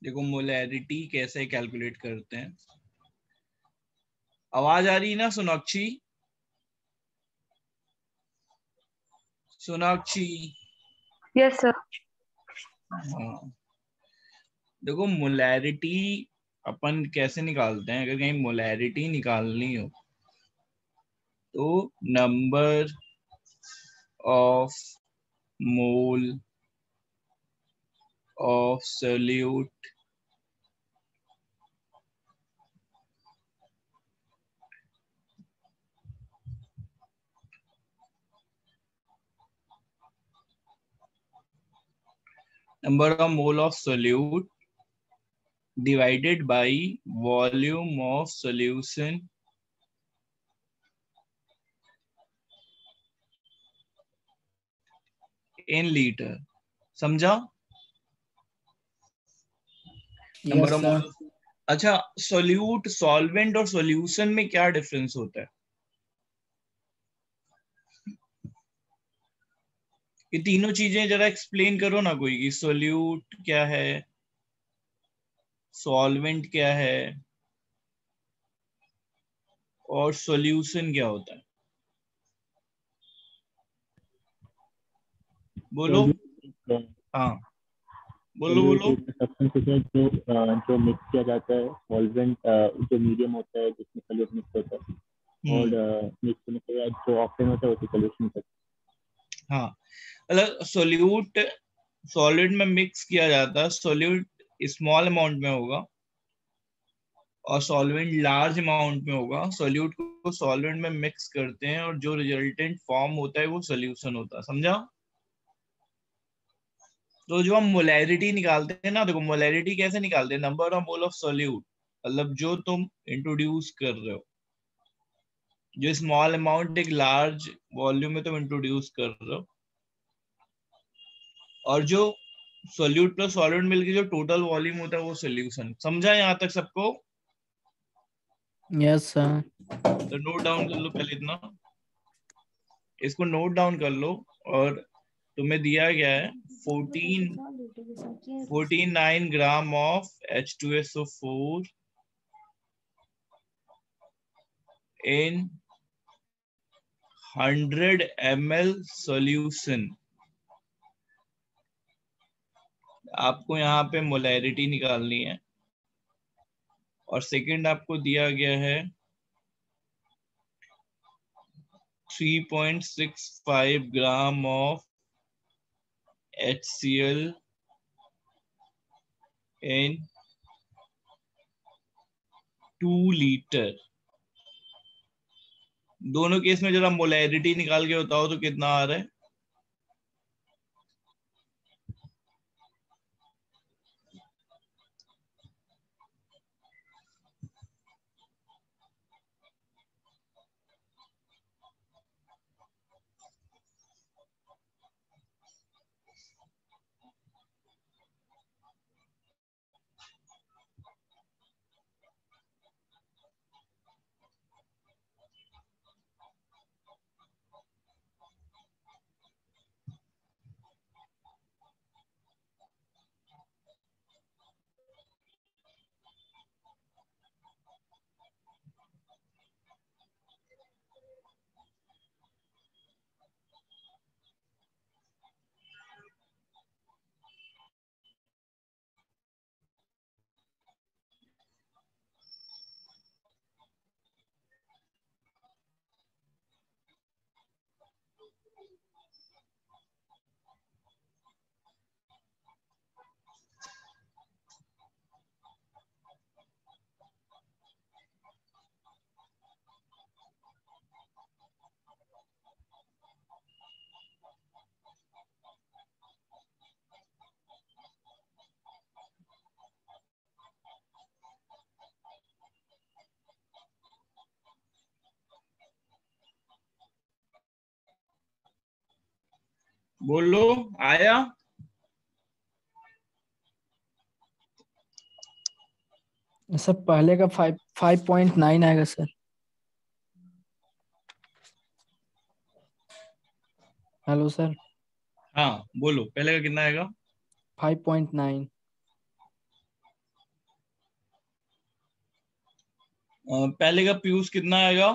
देखो मोलैरिटी कैसे कैलकुलेट करते हैं। आवाज आ रही है ना सोनाक्षी? सोनाक्षी? Yes sir. हाँ, देखो मोलैरिटी अपन कैसे निकालते हैं। अगर कहीं मोलैरिटी निकालनी हो तो number of mole of solute number of mole of solute divided by volume of solution in liter। समझा? Number yes of sir. Mole. अच्छा, सोल्यूट, सॉल्वेंट और सॉल्यूशन में क्या डिफरेंस होता है? ये तीनों चीजें जरा एक्सप्लेन करो ना कोई, कि सोल्यूट क्या है, सॉल्वेंट क्या है और सॉल्यूशन क्या होता है। बोलो। सॉल्यूट हाँ बोलो बोलो। एक सब्सटेंस होता है जो मिक्स किया जाता है। सॉल्वेंट जो मीडियम होता है जिसमें सॉल्यूट मिक्स होता है, और मिक्स होने के बाद जो ऑक्टेन होता है वो सॉल्यूशन होता है। हाँ, मतलब सोल्यूट सॉलिड में मिक्स किया जाता है, सोल्यूट स्मॉल अमाउंट में होगा और सॉल्वेंट लार्ज अमाउंट में होगा। सोल्यूट को सॉल्वेंट में मिक्स करते हैं और जो रिजल्टेंट फॉर्म होता है वो सोल्यूशन होता है। समझा? तो जो हम मोलैरिटी निकालते हैं ना, देखो मोलैरिटी कैसे निकालते हैं, number of mole of solute, मतलब जो तुम इंट्रोड्यूस कर रहे हो, जो स्मॉल अमाउंट एक लार्ज वॉल्यूम में तुम इंट्रोड्यूस कर रहे हो, और जो सोल्यूट प्लस सॉल्वेंट मिलके जो टोटल वॉल्यूम होता है वो सोल्यूशन। समझा यहां तक सबको? Yes sir. तो नोट डाउन कर लो पहले इतना, इसको नोट डाउन कर लो। और तुम्हें दिया गया है 49 gram of H2SO4 in 100 ml solution. आपको यहाँ पे मोलैरिटी निकालनी है और सेकंड आपको दिया गया है 3.65 gram of HCl in 2 litre. दोनों केस में जरा मोलैरिटी निकाल के बताओ तो कितना आ रहा है। बोलो, आया? सर पहले का 5.9 आएगा सर। Hello sir. हाँ बोलो, पहले का कितना आएगा? 5.9। पहले का पीयूष कितना आएगा?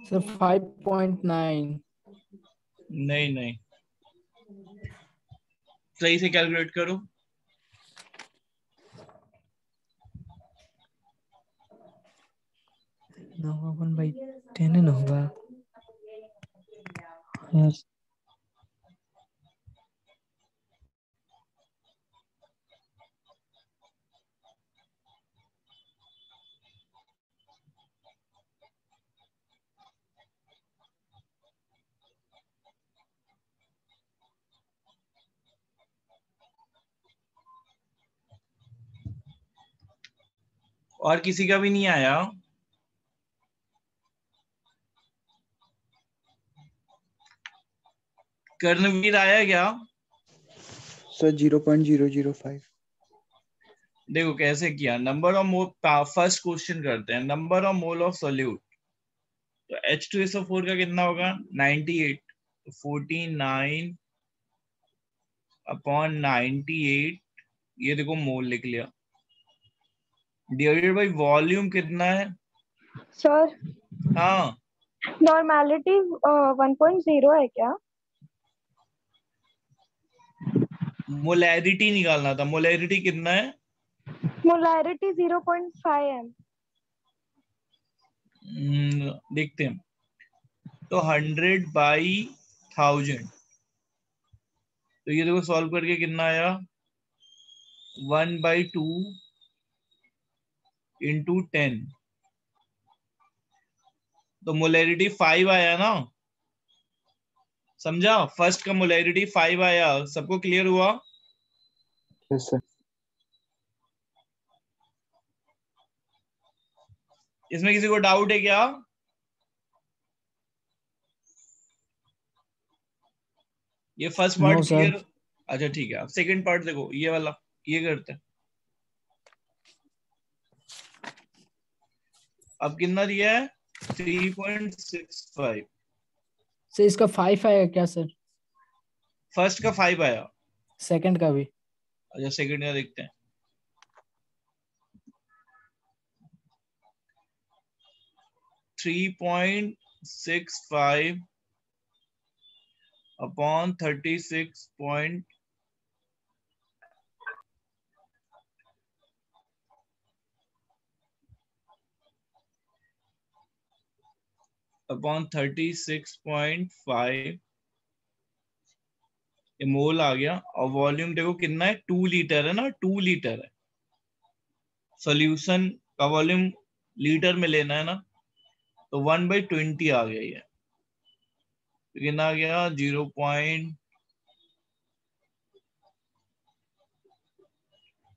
सर 5.9। नहीं नहीं, सही से कैलकुलेट करो। ना 1/10 है ना होगा यार। और किसी का भी नहीं आया? कर्णवीर आया क्या? सर 0.005। देखो कैसे किया, number of mole, first question करते हैं, number of mole of solute. तो H2SO4 का कितना होगा? 98, तो 49 अपॉन 98, ये देखो मोल लिख लिया, डिवाइडेड बाई वॉल्यूम कितना है? सर हाँ, नॉर्मेलिटी 1.0 है क्या? मोलैरिटी निकालना था, मोलैरिटी कितना है? मोलैरिटी 0.5 है। देखते हैं, तो 100/1000, तो ये देखो सॉल्व करके कितना आया? 1/2 इंटू 10, तो मोलैरिटी 5 आया ना, समझा? फर्स्ट का मोलैरिटी 5 आया, सबको क्लियर हुआ? Yes sir. इसमें किसी को डाउट है क्या? ये first part no clear? Sir. अच्छा ठीक है, अब सेकंड पार्ट देखो, ये वाला, ये करते हैं। अब कितना दिया है? 3.65। सर इसका 5 आएगा क्या सर? फर्स्ट का 5 आया। सेकंड का भी? अच्छा सेकंड का देखते हैं। 3.65 अपॉन 36 अपॉन 36.5, ये मोल आ गया। और वॉल्यूम देखो कितना है, 2 लीटर है ना, 2 लीटर है। सॉल्यूशन का वॉल्यूम लीटर में लेना है ना, तो 1/20 आ गया ये, तो कितना आ गया? 0.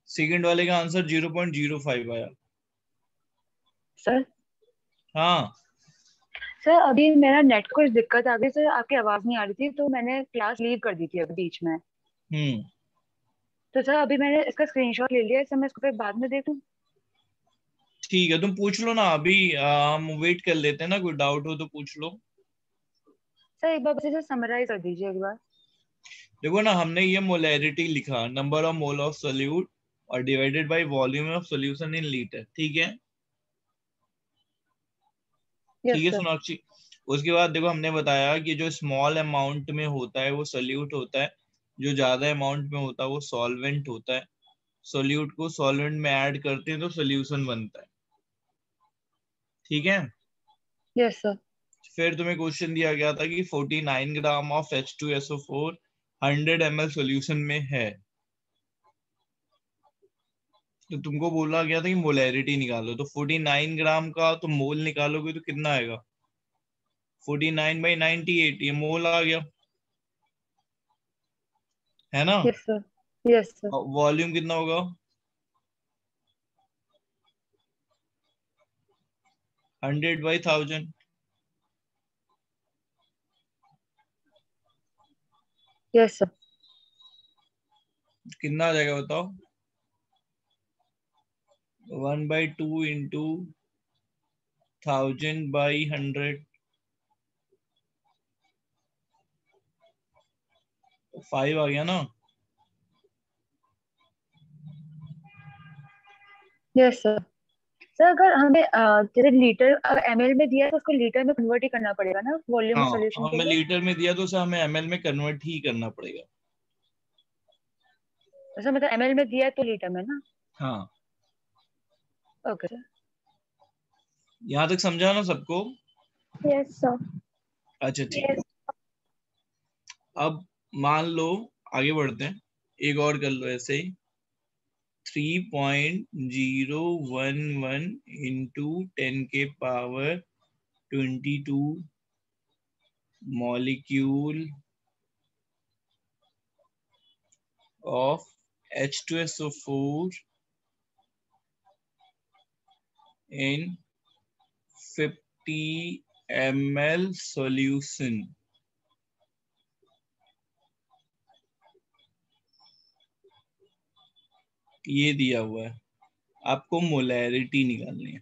सेकंड वाले का आंसर 0.05 आया। सर हाँ, सर अभी मेरा नेट कुछ दिक्कत आ गई सर, आपकी आवाज नहीं आ रही थी तो मैंने क्लास लीव कर दी थी अभी बीच में। हम्म, तो सर अभी मैंने इसका स्क्रीनशॉट ले लिया है सर, मैं इसको फिर बाद में देखूं? ठीक है, तुम पूछ लो ना अभी, हम वेट कर लेते हैं ना, कोई डाउट हो तो पूछ लो। सर एक बार बस इसे समराइज कर दीजिए एक बार। देखो ना, हमने ये मोलैरिटी लिखा, number of mole of solute और divided by volume of solution in litre, ठीक है? ठीक यस है सर। सोनाक्षी। उसके बाद देखो हमने बताया कि जो स्मॉल अमाउंट में होता है वो सोल्यूट होता है, जो ज्यादा अमाउंट में होता है वो सॉल्वेंट होता है। सोल्यूट को सॉल्वेंट में ऐड करते हैं तो सोल्यूशन बनता है, ठीक है? Yes sir. फिर तुम्हें क्वेश्चन दिया गया था कि 49 gram of H2SO4 100 ml solution में है, तो तुमको बोला गया था कि मोलैरिटी निकालो, तो 49 ग्राम का तो मोल निकालोगे तो कितना आएगा? 49/98, ये मोल आ गया, है ना? Yes sir. Yes sir. Volume कितना होगा? 100/1000। Yes sir. कितना आ जाएगा बताओ? 1/2 इंटू 1000/100, 5 आ गया ना? Yes sir. सर अगर हमें जैसे लीटर अगर एमएल में दिया है तो उसको लीटर में कन्वर्ट ही करना पड़ेगा ना वॉल्यूम हाँ, सॉल्यूशन के हमें लिए। लीटर में दिया तो उसे हमें एमएल में कन्वर्ट ही करना पड़ेगा। सर मतलब एमएल में दिया है तो लीटर में ना। हाँ, ओके सर। यहाँ तक समझा ना सबको? Yes sir. अच्छा ठीक है। अब मान लो, आगे बढ़ते हैं, एक और कर लो ऐसे ही। 3.011 इंटू 10 के power 22 molecule of H2SO4 in 50 ml solution। ये दिया हुआ है, आपको मोलैरिटी निकालनी है।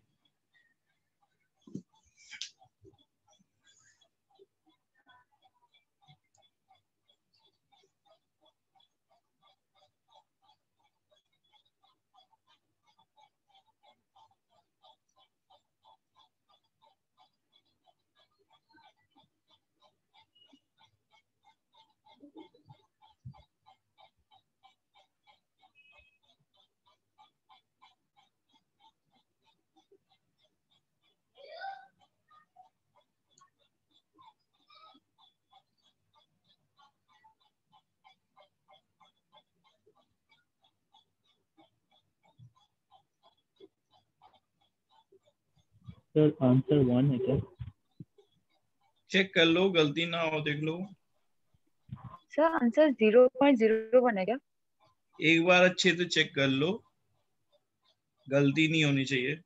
सर आंसर 1 है क्या? चेक कर लो, गलती ना हो देख लो। सर आंसर 0.01 है क्या। एक बार अच्छे से चेक कर लो, गलती नहीं होनी चाहिए।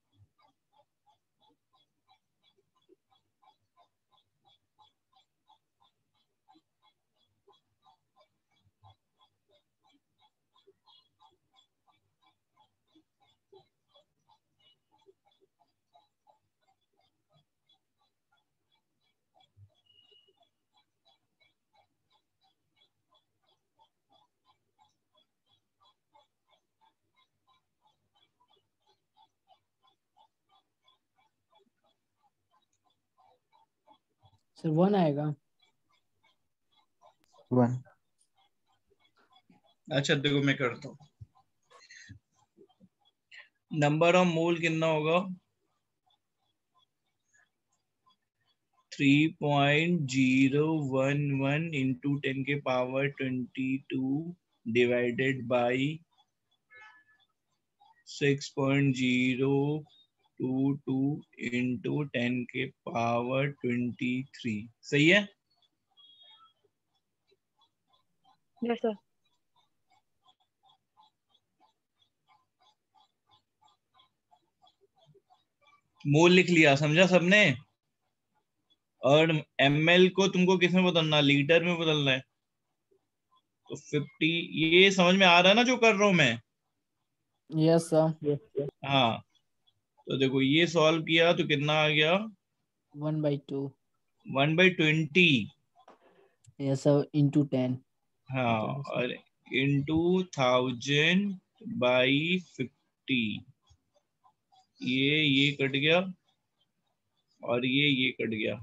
सर 1 आएगा। 1। अच्छा देखो, मैं करता हूँ। नंबर ऑफ मोल कितना होगा? 3.011 इंटू 10 के पावर 22 डिवाइडेड बाई 6.022 इंटू 10 के पावर 23। सही है? Yes sir. मोल लिख लिया, समझा सबने? और ml को तुमको किस में बदलना है? लीटर में बदलना है। तो 50, ये समझ में आ रहा है ना जो कर रहा हूं मैं? Yes sir. Yes sir. हाँ, तो देखो ये सॉल्व किया तो कितना आ गया? 1/2। 1/20। Yes sir, into 10। हाँ, और इंटू 1000/50। ये कट गया और ये कट गया,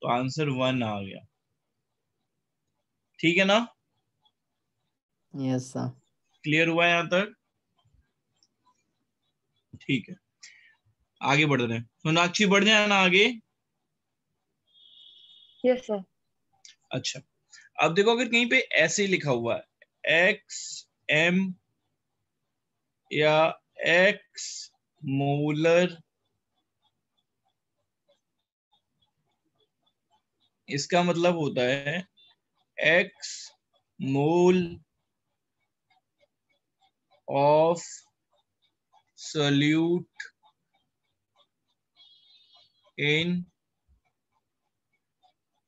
तो आंसर 1 आ गया। ठीक है ना? Yes sir. क्लियर हुआ यहां तक? ठीक है, आगे बढ़ रहे हैं। सोनाक्षी बढ़ जाए ना आगे। Yes sir. अच्छा, अब देखो, अगर कहीं पे ऐसे लिखा हुआ है XM या X मोलर, इसका मतलब होता है X mole of solute in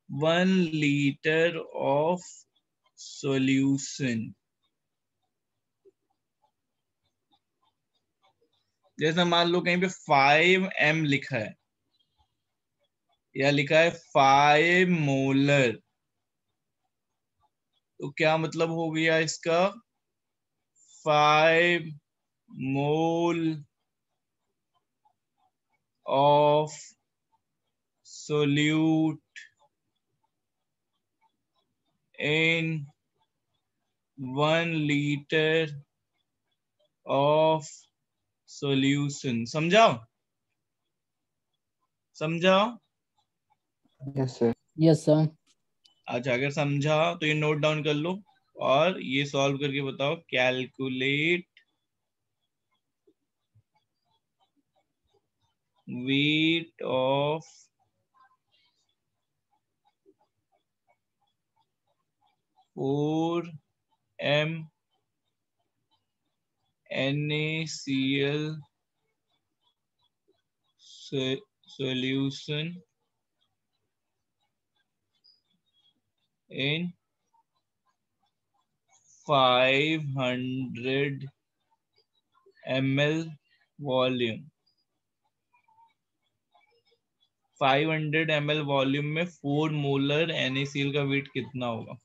1 litre of solution. जैसे मान लो कहीं पे 5m लिखा है या लिखा है 5 मोलर, तो क्या मतलब हो गया इसका? 5 मोल of solute in 1 liter of solution. समझा? समझा? Yes sir. Yes sir. अच्छा, अगर समझा तो ये नोट डाउन कर लो और ये सॉल्व करके बताओ। Calculate weight of 4m NaCl solution in 500 ml volume. 500 ml volume में 4 मोलर NaCl का वेट कितना होगा?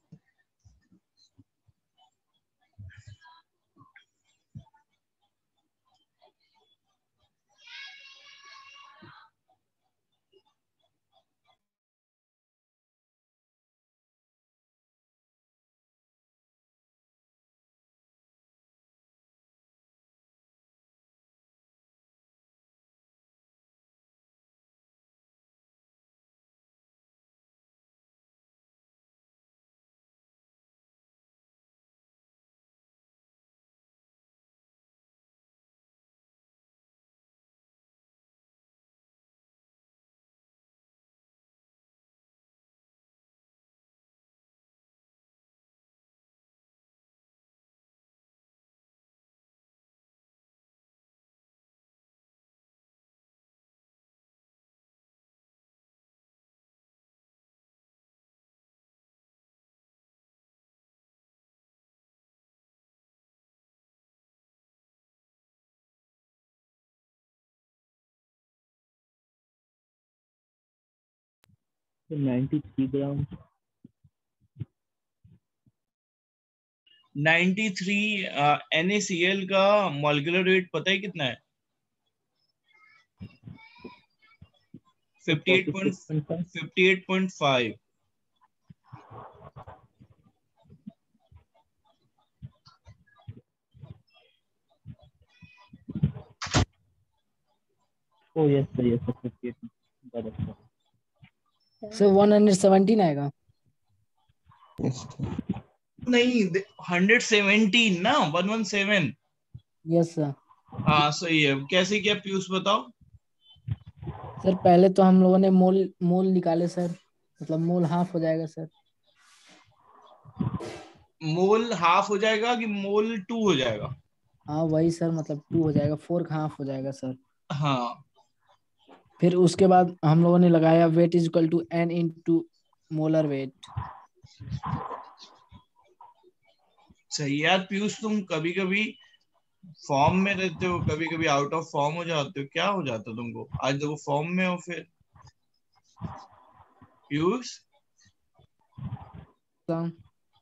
तो 93 ग्राम। 93 NaCl का मॉलिक्यूलर वेट पता है कितना है? 58.5। ओ यस सर, यस सर, 58 बराबर। सर 117 आएगा। Yes sir. नहीं, 117 ना, 117। Yes sir. हाँ सही है। कैसे क्या पीयूष बताओ? सर पहले तो हम लोगों ने मोल मोल निकाले सर, मतलब मोल हाफ हो जाएगा सर। मोल हाफ हो जाएगा कि मोल 2 हो जाएगा? हाँ वही सर, मतलब 2 हो जाएगा, 4 का हाफ हो जाएगा सर। हाँ फिर उसके बाद हम लोगों ने लगाया weight is equal to n into molar weight. सही यार। पीयूष तुम कभी कभी फॉर्म में रहते हो, कभी कभी आउट ऑफ फॉर्म हो जाते हो। क्या हो जाता तुमको? आज देखो फॉर्म में हो फिर। पीयूष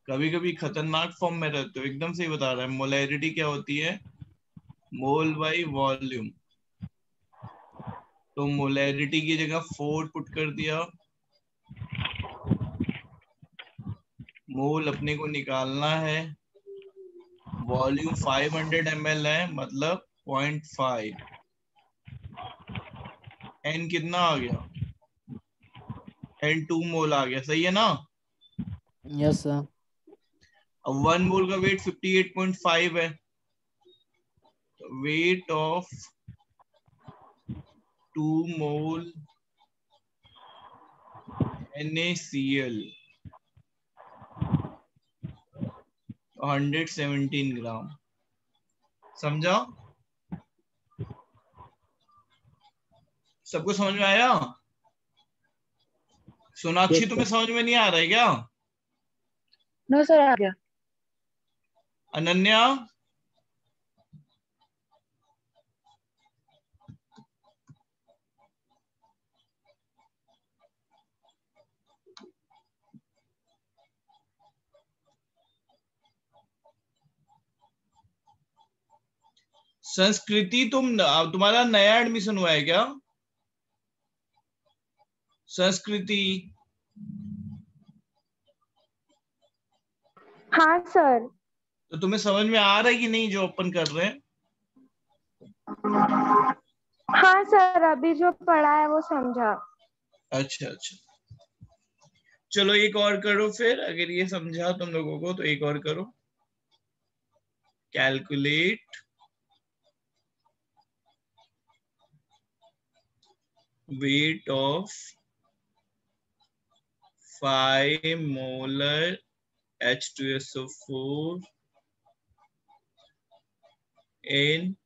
कभी कभी खतरनाक फॉर्म में रहते हो। एकदम सही बता रहा है। मोलैरिटी क्या होती है? मोल बाई वॉल्यूम। तो मोलैरिटी की जगह 4 पुट कर दिया। मोल अपने को निकालना है। वॉल्यूम 500 ml है, मतलब 0.5। एन कितना आ गया? N 2 मोल आ गया। सही है ना? Yes sir. अब 1 मोल का वेट 58.5 है। वेट ऑफ 2 मोल NaCl 117 ग्राम। समझा? सबको समझ में आया? सोनाक्षी यस तुम्हें सर। समझ में नहीं आ रहा है क्या? नो सर, आ गया। अनन्या संस्कृति तुम्हारा नया एडमिशन हुआ है क्या? संस्कृति हाँ सर। तो तुम्हें समझ में आ रहा है कि नहीं जो ओपन कर रहे हैं? हाँ सर, अभी जो पढ़ा है वो समझा। अच्छा अच्छा, चलो एक और करो फिर, अगर ये समझा तुम लोगों को तो एक और करो। Calculate weight of 5 molar H2SO4 in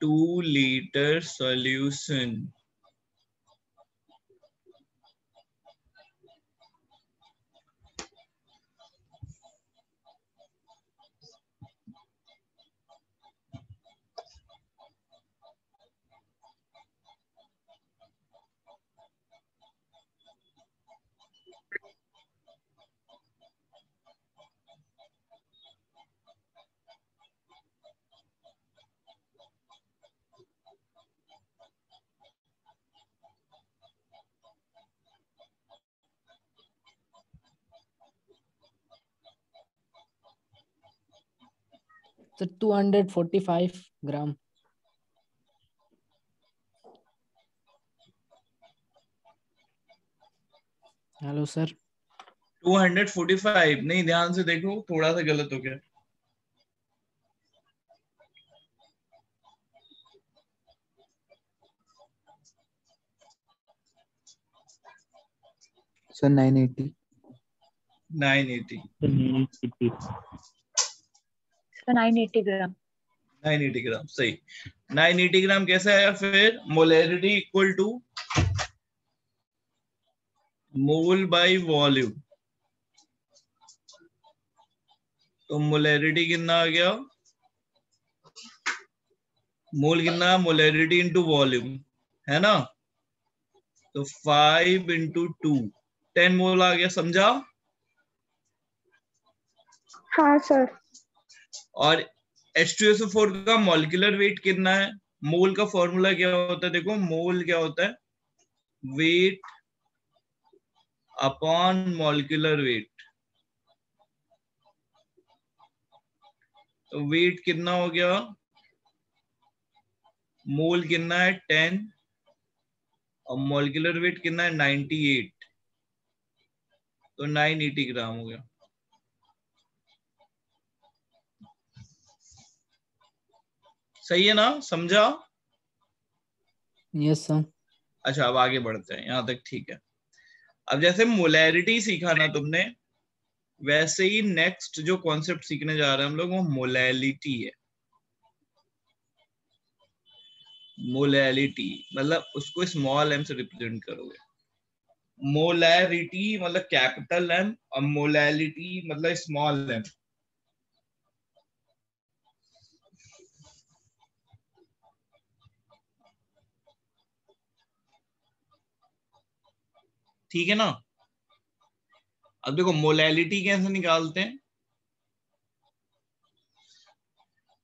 2 liter solution. Sir 245 gram. Hello sir. 245 नहीं, ध्यान से देखो, थोड़ा सा गलत हो गया। सर 980। 980 980 ग्राम। 980 ग्राम सही। 980 ग्राम कैसे आया फिर? Molarity equal to mole by volume. तो मोलैरिटी कितना आ गया? मोल कितना? मोलैरिटी इंटू वॉल्यूम, है ना? तो 5 इंटू 2 10 मोल आ गया, समझा? हाँ सर। और H2SO4 का मॉलिक्यूलर वेट कितना है? मोल का फॉर्मूला क्या होता है? देखो मोल क्या होता है, वेट अपॉन मॉलिक्यूलर वेट। तो वेट कितना हो गया? मोल कितना है? 10 और मॉलिक्यूलर वेट कितना है? 98। तो 980 ग्राम हो गया। सही है ना? समझा? Yes sir. अच्छा अब आगे बढ़ते हैं, यहां तक ठीक है। अब जैसे मोलैरिटी सीखा ना तुमने, वैसे ही नेक्स्ट जो कॉन्सेप्ट सीखने जा रहे हैं हम लोग वो मोलैलिटी है। मोलैलिटी मतलब उसको स्मॉल एम से रिप्रेजेंट करोगे। मोलैरिटी मतलब कैपिटल एम और मोलैलिटी मतलब स्मॉल एम। ठीक है ना? अब देखो मोलैलिटी कैसे निकालते हैं।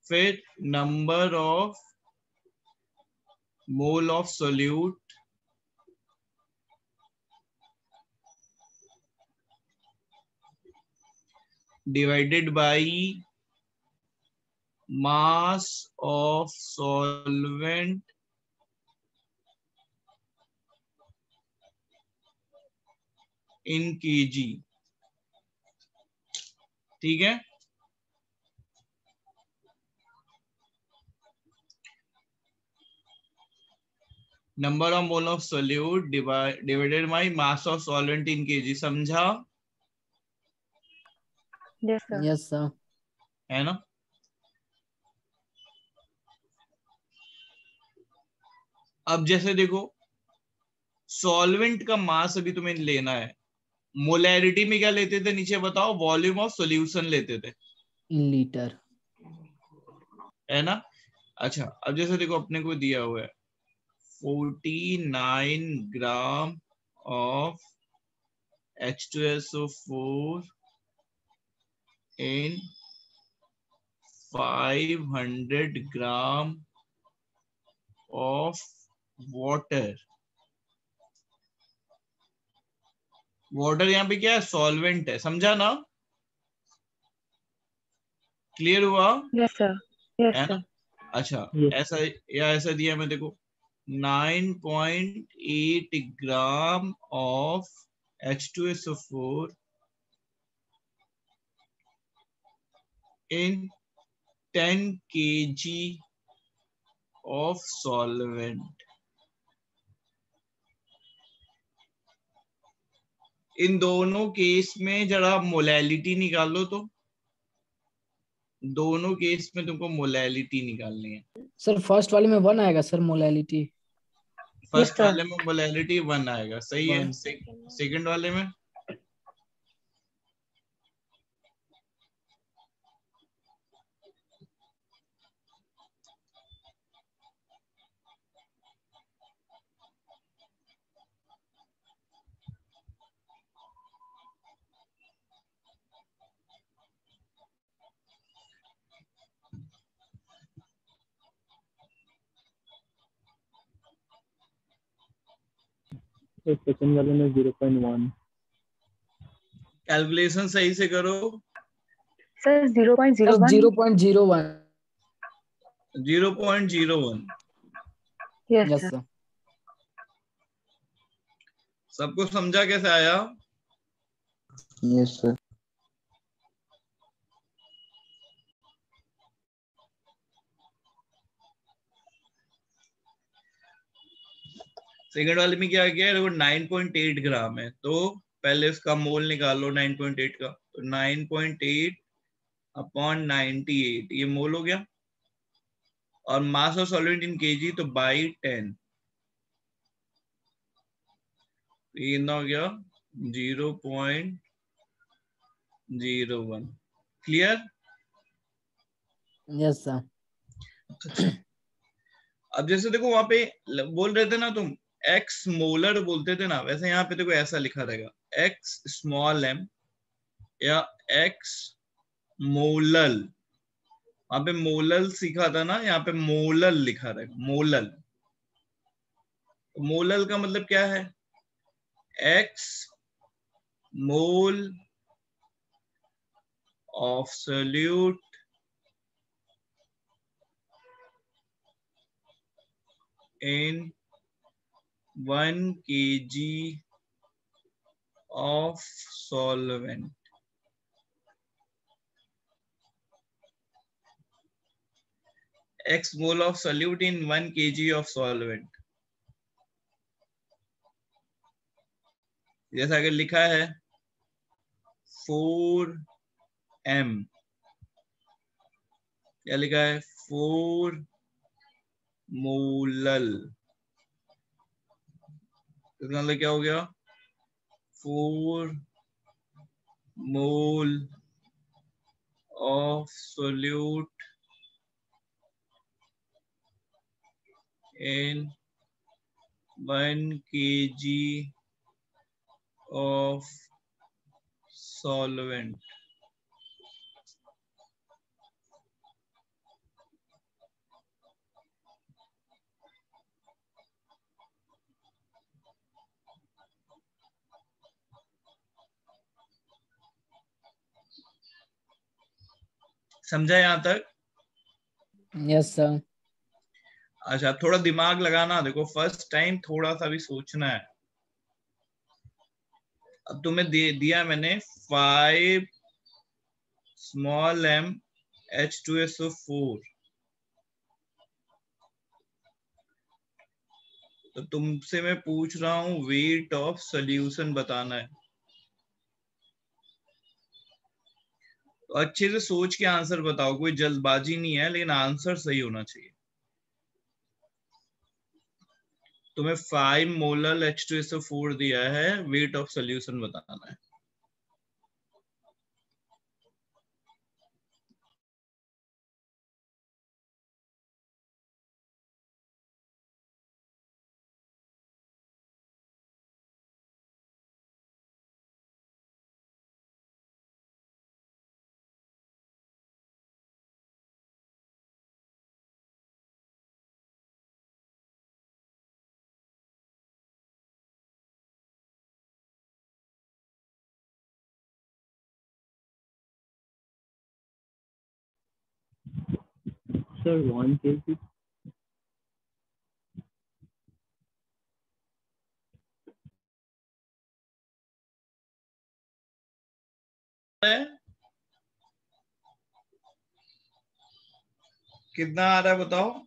फिर number of mole of solute divided by mass of solvent in KG. ठीक है? Number of mole of solute divided by mass of solvent in KG. समझा? Yes sir. Yes sir. है ना? अब जैसे देखो सॉल्वेंट का मास अभी तुम्हें लेना है। मोलैरिटी में क्या लेते थे नीचे बताओ? वॉल्यूम ऑफ सॉल्यूशन लेते थे, इन लीटर। है ना? अच्छा अब जैसे देखो अपने को दिया हुआ है 49 gram of H2SO4 in 500 gram of water. Water यहाँ पे क्या है? सॉल्वेंट है, समझा ना? क्लियर हुआ? यस सर, यस है ना? सर। अच्छा, Yes. ऐसा या ऐसा दिया मैं, देखो 9.8 gram of H2SO4 in 10 kg of solvent। इन दोनों केस में जरा मोलैलिटी निकालो, तो दोनों केस में तुमको मोलैलिटी निकालनी है। सर फर्स्ट वाले में 1 आएगा sir molality. Yes first sir. वाले में मोलैलिटी 1 आएगा, सही है। 1। सेकंड वाले में तो सेकंड वाले में 0.1। कैलकुलेशन सही से करो। Sir sir 0.01। 0.01। 0.01। Yes yes sir. Sir. सबको समझा कैसे आया? Yes, sir. सेकंड वाले में क्या किया है? देखो 9.8 ग्राम है, तो पहले उसका मोल निकालो 9.8 का, तो 9.8 अपॉन 98, ये मोल हो गया। और मास ऑफ सॉल्वेंट इन केजी, तो बाई 10, ये कितना हो गया? 0.01। क्लियर? Yes sir. अच्छा, अब जैसे देखो वहां पे बोल रहे थे ना तुम, एक्स मोलर बोलते थे ना, वैसे यहाँ पे देखो ऐसा लिखा रहेगा, एक्स स्मॉल एम या एक्स मोलल। वहां पे मोलल सीखा था ना, यहाँ पे मोलल लिखा रहेगा, मोलल। तो मोलल का मतलब क्या है? X mole of solute in 1 kg of solvent। X mole of solute in 1 kg of solvent। जैसा कि लिखा है 4m, क्या लिखा है? 4 मोलल। इसका मतलब क्या हो गया? 4 मोल of solute in 1 kg of solvent। समझा यहां तक? Yes sir. अच्छा, थोड़ा दिमाग लगाना, देखो फर्स्ट टाइम थोड़ा सा भी सोचना है। अब तुम्हें दिया मैंने 5 स्मॉल m H2SO4, तो तुमसे मैं पूछ रहा हूं वेट ऑफ सोल्यूशन बताना है। तो अच्छे से सोच के आंसर बताओ, कोई जल्दबाजी नहीं है, लेकिन आंसर सही होना चाहिए। तुम्हें 5 मोलर H2SO4 दिया है, वेट ऑफ सोल्यूशन बताना है। sir 1 kg. कितना आ रहा है बताओ?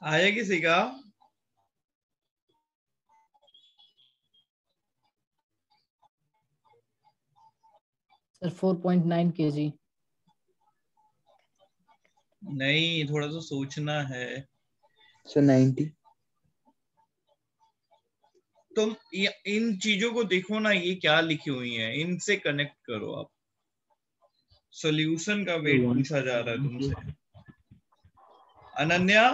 आया किसी का? Sir 4.9 kg। नहीं, थोड़ा सा सोचना है। सर 90। तुम इन चीजों को देखो ना, ये क्या लिखी हुई है, इनसे कनेक्ट करो आप। सॉल्यूशन का वेट पूछा जा रहा है तुमसे। अनन्या,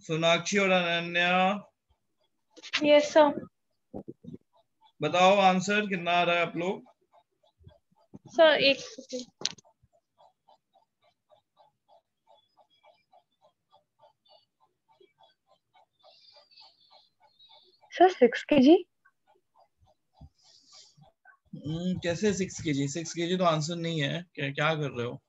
सोनाक्षी और अनन्या, यस सर। बताओ आंसर कितना आ रहा है आप लोग? सर एक सेकंड। Sir 6 kg। कैसे 6 kg? 6 kg तो आंसर नहीं है। क्या कर रहे हो?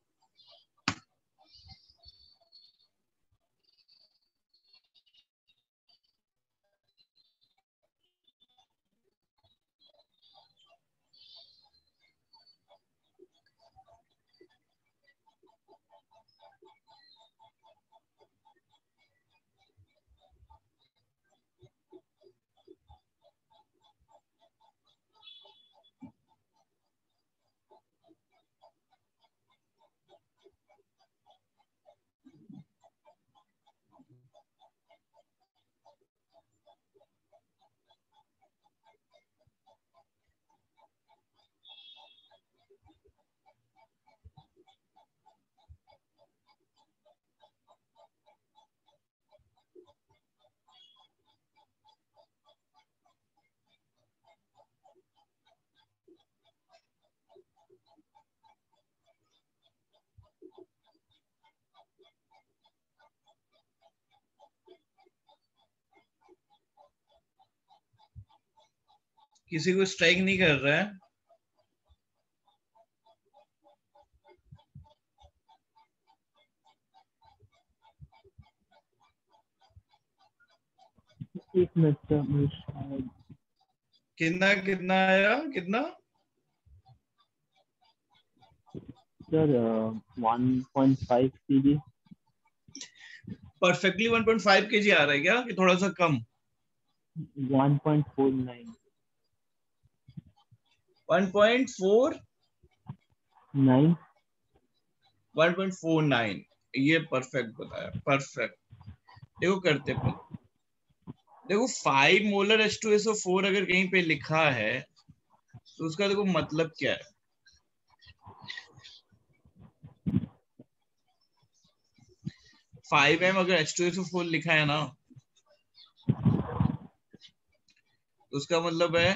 किसी को स्ट्राइक नहीं कर रहा है? एक मिनट सर, कितना कितना आया? कितना सर 1.5 kg। परफेक्टली 1.5 kg आ रहा है क्या, कि थोड़ा सा कम? 1.49। 1.4 9. 1.49, ये परफेक्ट बताया, परफेक्ट। देखो करते अपन, देखो 5 मोलर H2SO4 अगर कहीं पे लिखा है तो उसका देखो मतलब क्या है। 5M अगर H2SO4 लिखा है ना, तो उसका मतलब है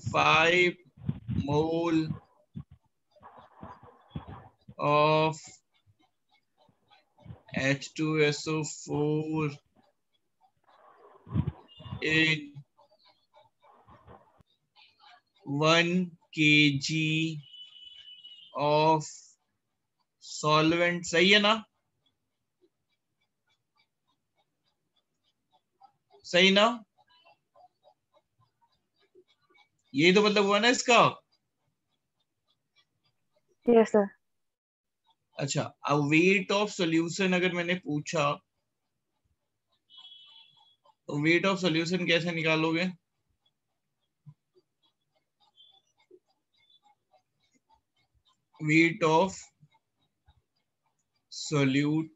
5 mole of H2SO4 in 1 kg of solvent। सही है ना? सही ना? यही तो मतलब हुआ ना इसका। Yes sir. अच्छा, अब वेट ऑफ सॉल्यूशन अगर मैंने पूछा तो वेट ऑफ सॉल्यूशन कैसे निकालोगे? Weight of solute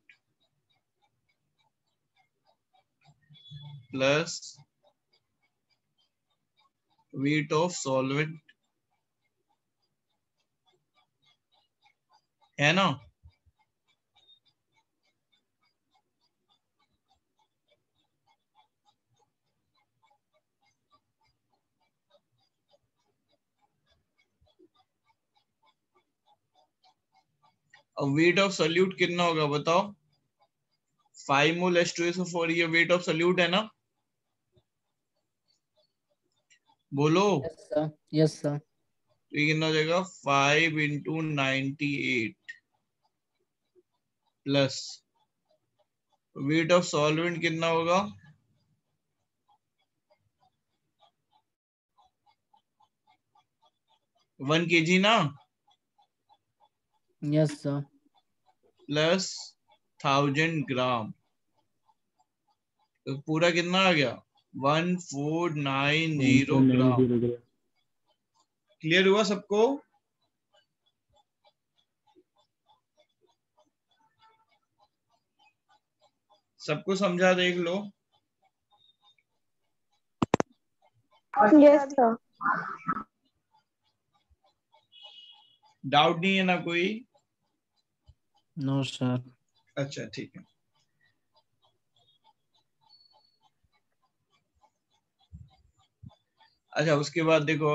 plus weight of solvent, है ना? अब वेट ऑफ सोल्यूट कितना होगा बताओ? 5 मोल H2SO4, ये वेट ऑफ सोल्यूट है ना? बोलो। Yes sir, yes sir. तो ये कितना हो जाएगा? 5 into 98 plus weight of solvent कितना होगा? 1 kg ना, यस सर। प्लस 1000 ग्राम, तो पूरा कितना आ गया? 1490 ग्राम। 1.90 ग्राम। क्लियर हुआ सबको? सबको समझा? देख लो। Yes sir. डाउट नहीं है ना कोई? No sir. अच्छा ठीक है। अच्छा, उसके बाद देखो,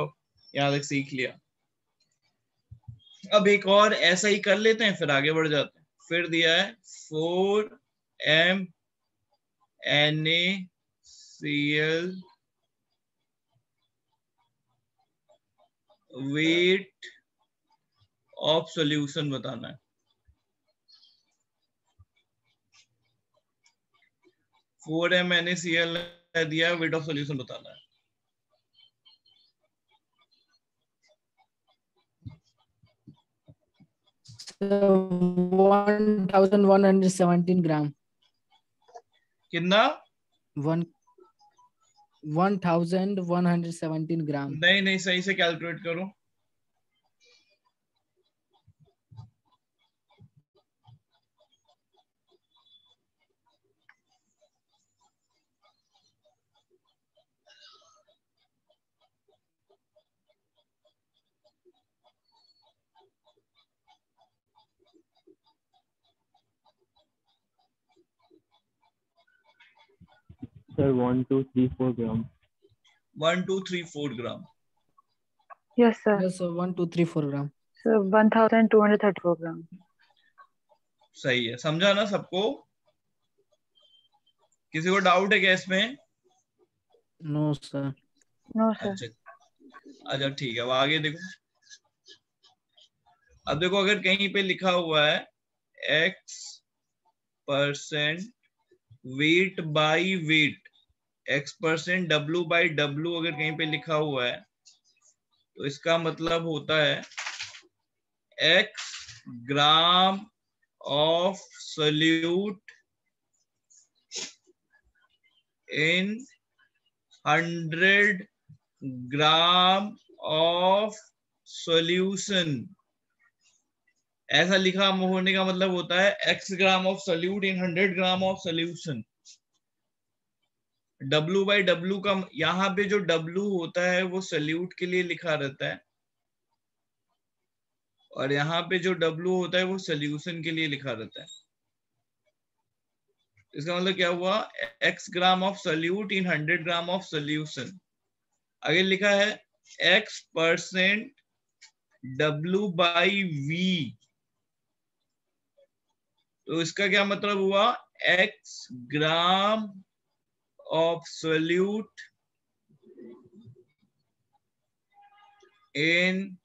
यहाँ तक सीख लिया। अब एक और ऐसा ही कर लेते हैं, फिर आगे बढ़ जाते हैं। फिर दिया है 4MnACl, वेट ऑफ सॉल्यूशन बताना है। 4MnACl दिया, वेट ऑफ सॉल्यूशन बताना है। Sir 1117 gram. कितना? 1117 ग्राम। नहीं नहीं, सही से कैलकुलेट करो। Sir 1234 gram. 1234 gram. Yes sir. Yes sir, 1234 gram. Sir 1234 gram. सही है, समझा ना सबको? किसी को डाउट है क्या इसमें? No sir. No sir. अच्छा अच्छा ठीक है, अब आगे देखो। अब देखो, अगर कहीं पे लिखा हुआ है X% weight by wait, X% W by W अगर कहीं पे लिखा हुआ है तो इसका मतलब होता है X gram of solute in 100 gram of solution. ऐसा लिखा होने का मतलब होता है x gram of solute in 100 gram of solution. W/W का यहाँ पे जो W होता है वो सोल्यूट के लिए लिखा रहता है, और यहाँ पे जो W होता है वो सोल्यूशन के लिए लिखा रहता है। इसका मतलब क्या हुआ, x gram of solute in 100 gram of solution. आगे लिखा है x% W/V, तो इसका क्या मतलब हुआ, x gram of solute in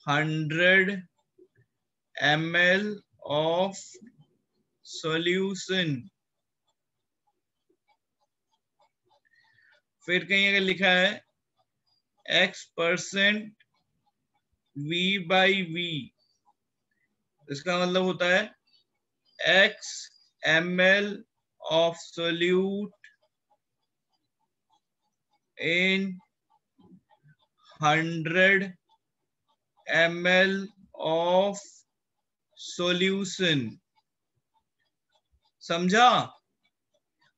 100 ml of solution। फिर कहीं अगर लिखा है x% V/V, इसका मतलब होता है x ml of solute in 100 ml of solution। समझा?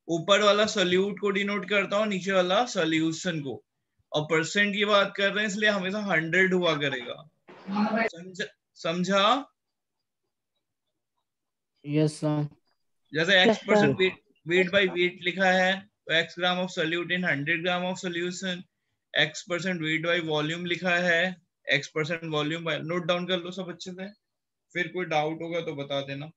ऊपर वाला सोल्यूट को डिनोट करता हूं, नीचे वाला सोल्यूशन को, और परसेंट की बात कर रहे हैं इसलिए हमेशा 100 हुआ करेगा। समझा? Yes sir. जैसे Yes, x% sir. Weight by weight लिखा है, तो x gram of solute in 100 gram of solution. x% weight by volume लिखा है, x% volume by, note down कर लो सब अच्छे से, फिर कोई डाउट होगा तो बता देना।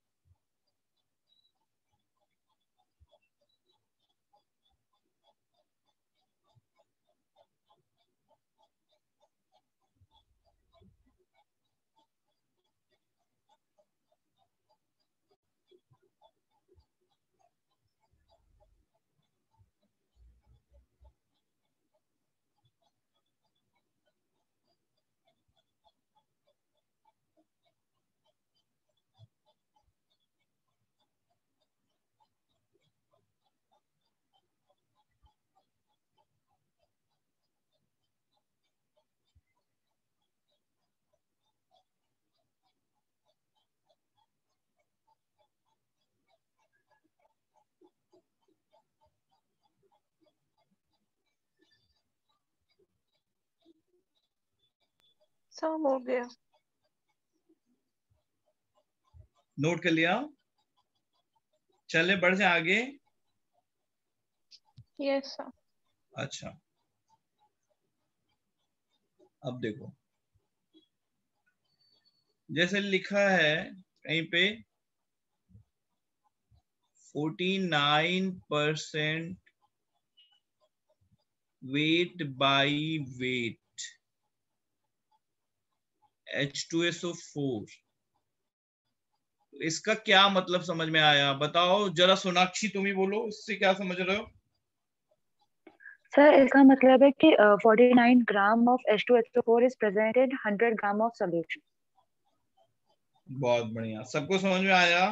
सब हो गया। नोट कर लिया? चले बढ़ जाए आगे। Yes sir. अच्छा, अब देखो, जैसे लिखा है कहीं पे 49% वेट बाय वेट H2SO4, इसका क्या मतलब समझ में आया बताओ जरा, सोनाक्षी तुम ही बोलो, इससे क्या समझ रहे हो? सर इसका मतलब है कि 49 gram of H2SO4 is present in 100 gram of solution. बहुत बढ़िया, सबको समझ में आया?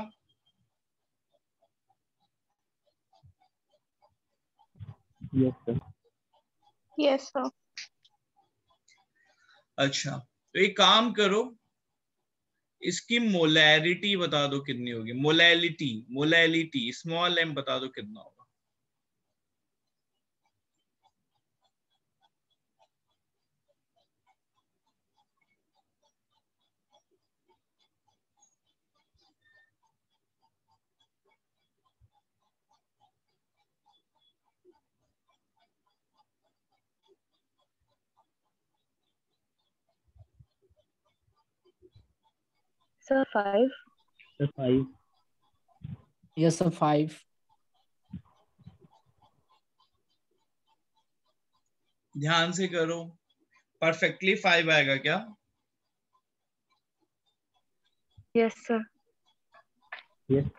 Yes sir. Yes sir. अच्छा, तो एक काम करो, इसकी मोलैरिटी बता दो कितनी होगी। मोलैलिटी, मोलैलिटी स्मॉल m बता दो कितना होगा। सर 5। सर 5। Yes sir 5। ध्यान से करो, परफेक्टली 5 आएगा क्या? Yes sir. यस।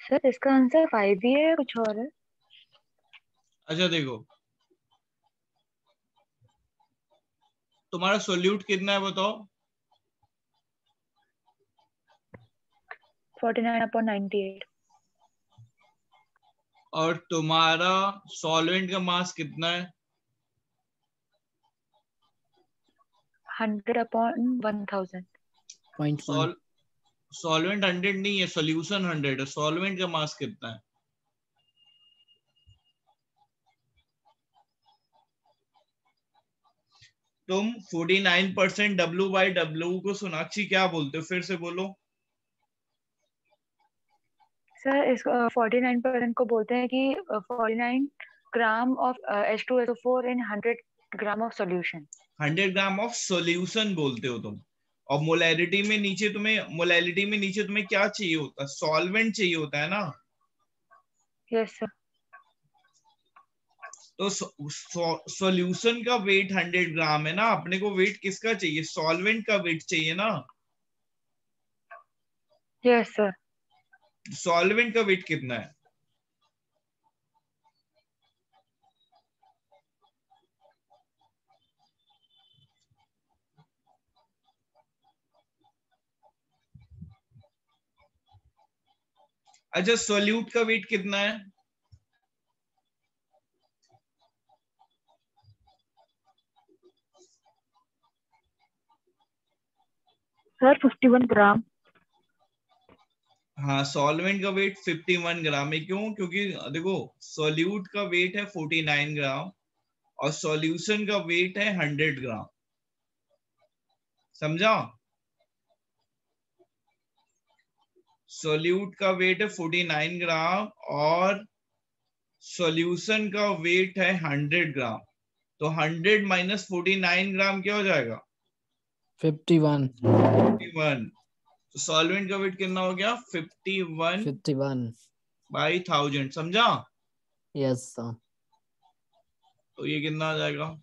सर इसका आंसर 5 ही है या कुछ और है? अच्छा देखो, तुम्हारा सोल्यूट कितना है बताओ? 49/98। और तुम्हारा सॉल्वेंट का मास कितना है? 100/1000। 0.1। सॉल्वेंट 100 नहीं है, सोल्यूशन 100 है। सॉल्वेंट का मास कितना है? तुम 49% W/W को सोनाक्षी क्या बोलते हो? फिर से बोलो। सर इस 49% को बोलते हैं कि 49 gram of H2SO4 in 100 gram of solution. 100 gram of solution बोलते हो तुम। और मोलैरिटी में नीचे तुम्हें क्या चाहिए होता है? सॉल्वेंट चाहिए होता है ना। Yes sir. तो सॉल्यूशन का वेट 100 ग्राम है ना। अपने को वेट किसका चाहिए? सॉल्वेंट का वेट चाहिए ना। Yes sir. सॉल्वेंट का वेट कितना है? अच्छा, सोल्यूट का वेट कितना है? सर 51 ग्राम। हाँ, सॉल्वेंट का वेट 51 ग्राम है। क्यों? क्योंकि देखो, सोल्यूट का वेट है 49 ग्राम और सॉल्यूशन का वेट है 100 ग्राम। समझा? सोल्यूट का वेट है 49 ग्राम और सॉल्यूशन का वेट है 100 ग्राम। तो 100 माइनस 49 ग्राम क्या हो जाएगा? 51। 51। तो सॉल्वेंट का वेट कितना हो गया? 51 51। बाई 1000। समझा? Yes sir. तो ये कितना आ जाएगा?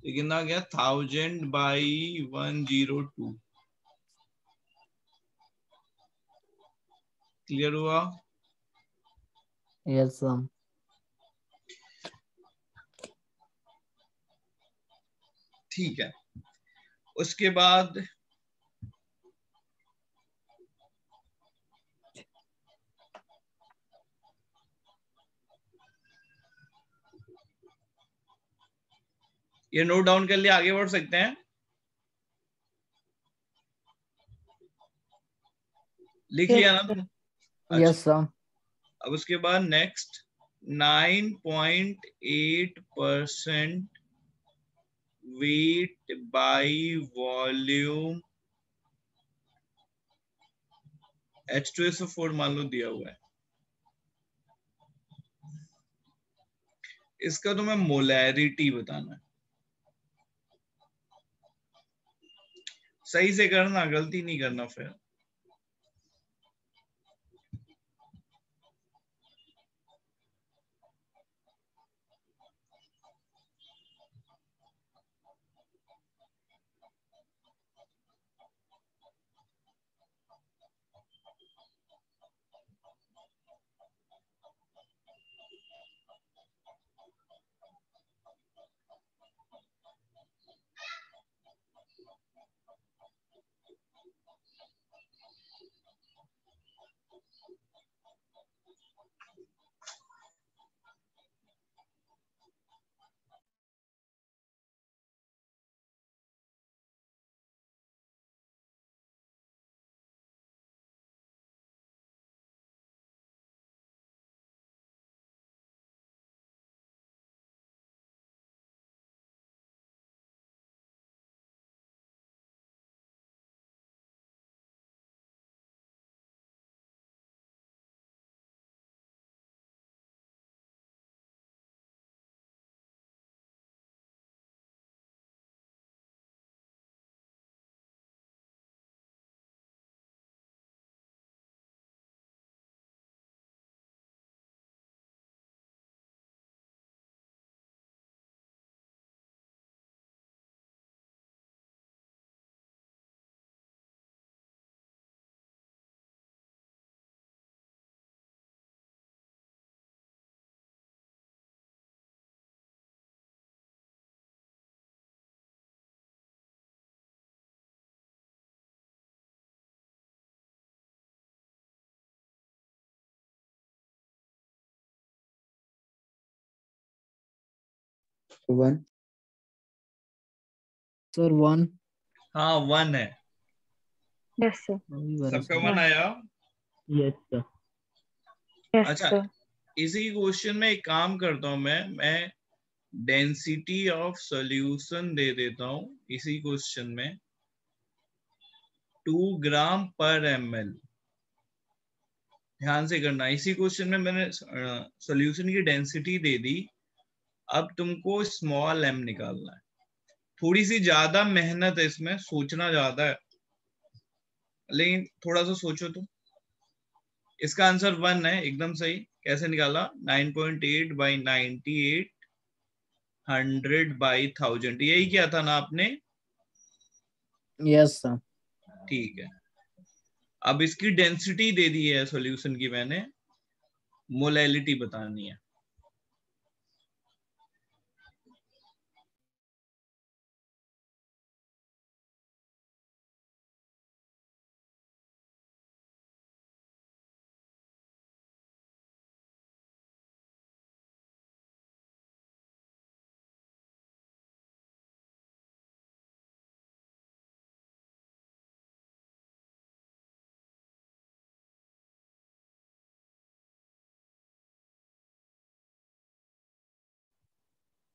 ये कितना आ गया? 1000/102। क्लियर हुआ? Yes sir. ठीक है। उसके बाद ये नोट डाउन कर लिया, आगे बढ़ सकते हैं। लिख लिया ना यस तुम? यस अच्छा, सर। अब उसके बाद next 9.8% weight by volume H2SO4 मान लो दिया हुआ है। इसका तुम्हें मोलैरिटी बताना है। सही से करना, गलती नहीं करना फिर। 1. सर 1। हाँ 1 है। Yes sir. सबका 1 One. आया। Yes sir. यस अच्छा, सर। इसी क्वेश्चन में एक काम करता हूँ, मैं डेंसिटी ऑफ सॉल्यूशन दे देता हूँ इसी क्वेश्चन में, 2 ग्राम पर ml। ध्यान से करना, इसी क्वेश्चन में मैंने सॉल्यूशन की डेंसिटी दे दी। अब तुमको स्मॉल m निकालना है। थोड़ी सी ज्यादा मेहनत है इसमें, सोचना ज्यादा है, लेकिन थोड़ा सा सोचो तो। इसका आंसर 1 है, एकदम सही। कैसे निकाला? 9.8 बाई 98 100/1000, यही किया था ना आपने? Yes sir. ठीक है। अब इसकी डेंसिटी दे दी है सॉल्यूशन की मैंने, मोलैलिटी बतानी है।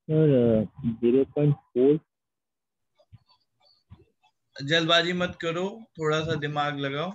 सर 0.4। जल्दबाजी मत करो, थोड़ा सा दिमाग लगाओ।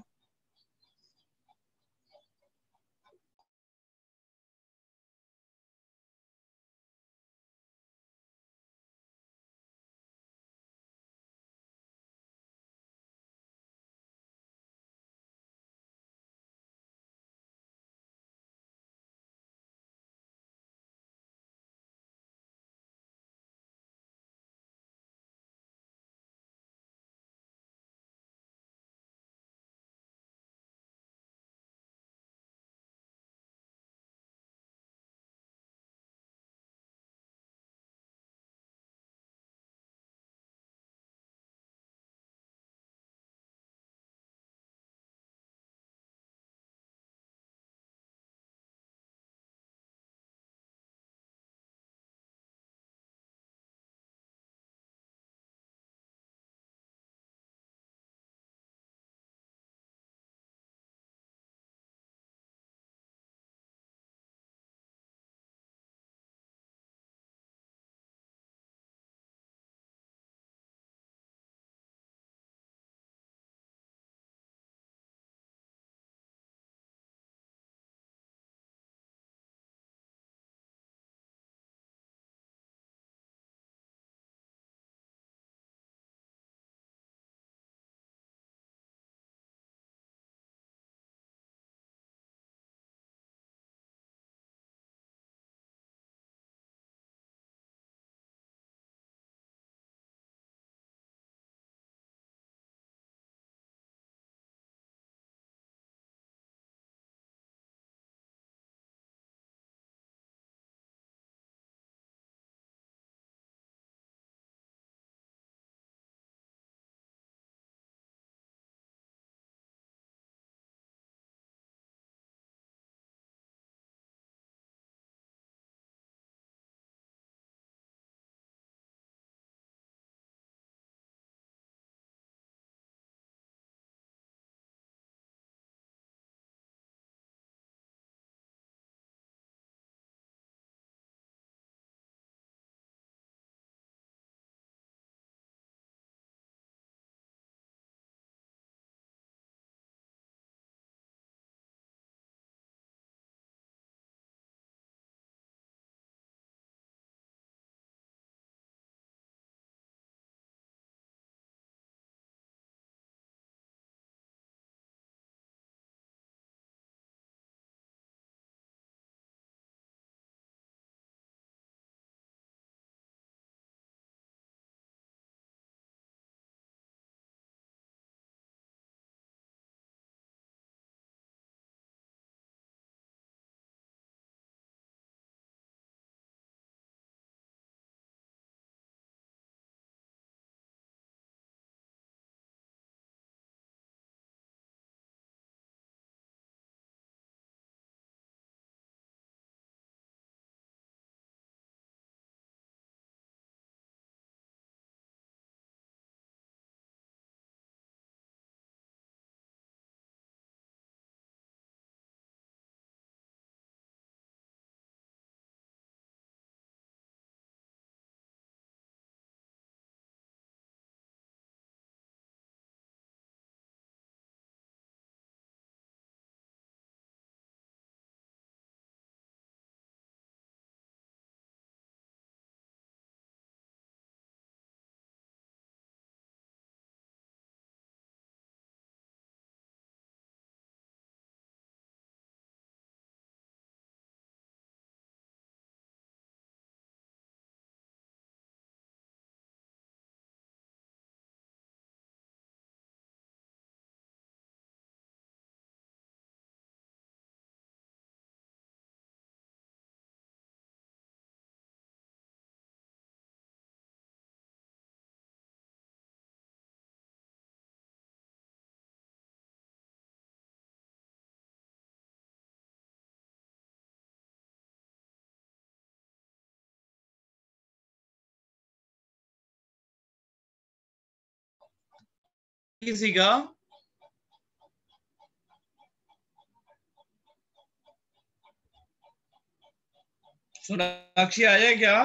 किसी का? सोनाक्षी आया क्या?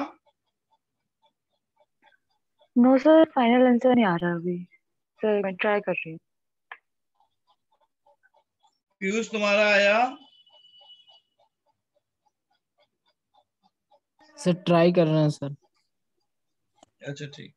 नो सर, फाइनल आंसर नहीं आ रहा अभी। सर मैं ट्राई कर रही हूँ। पीयूष तुम्हारा आया? सर ट्राई कर रहे हैं सर। अच्छा ठीक।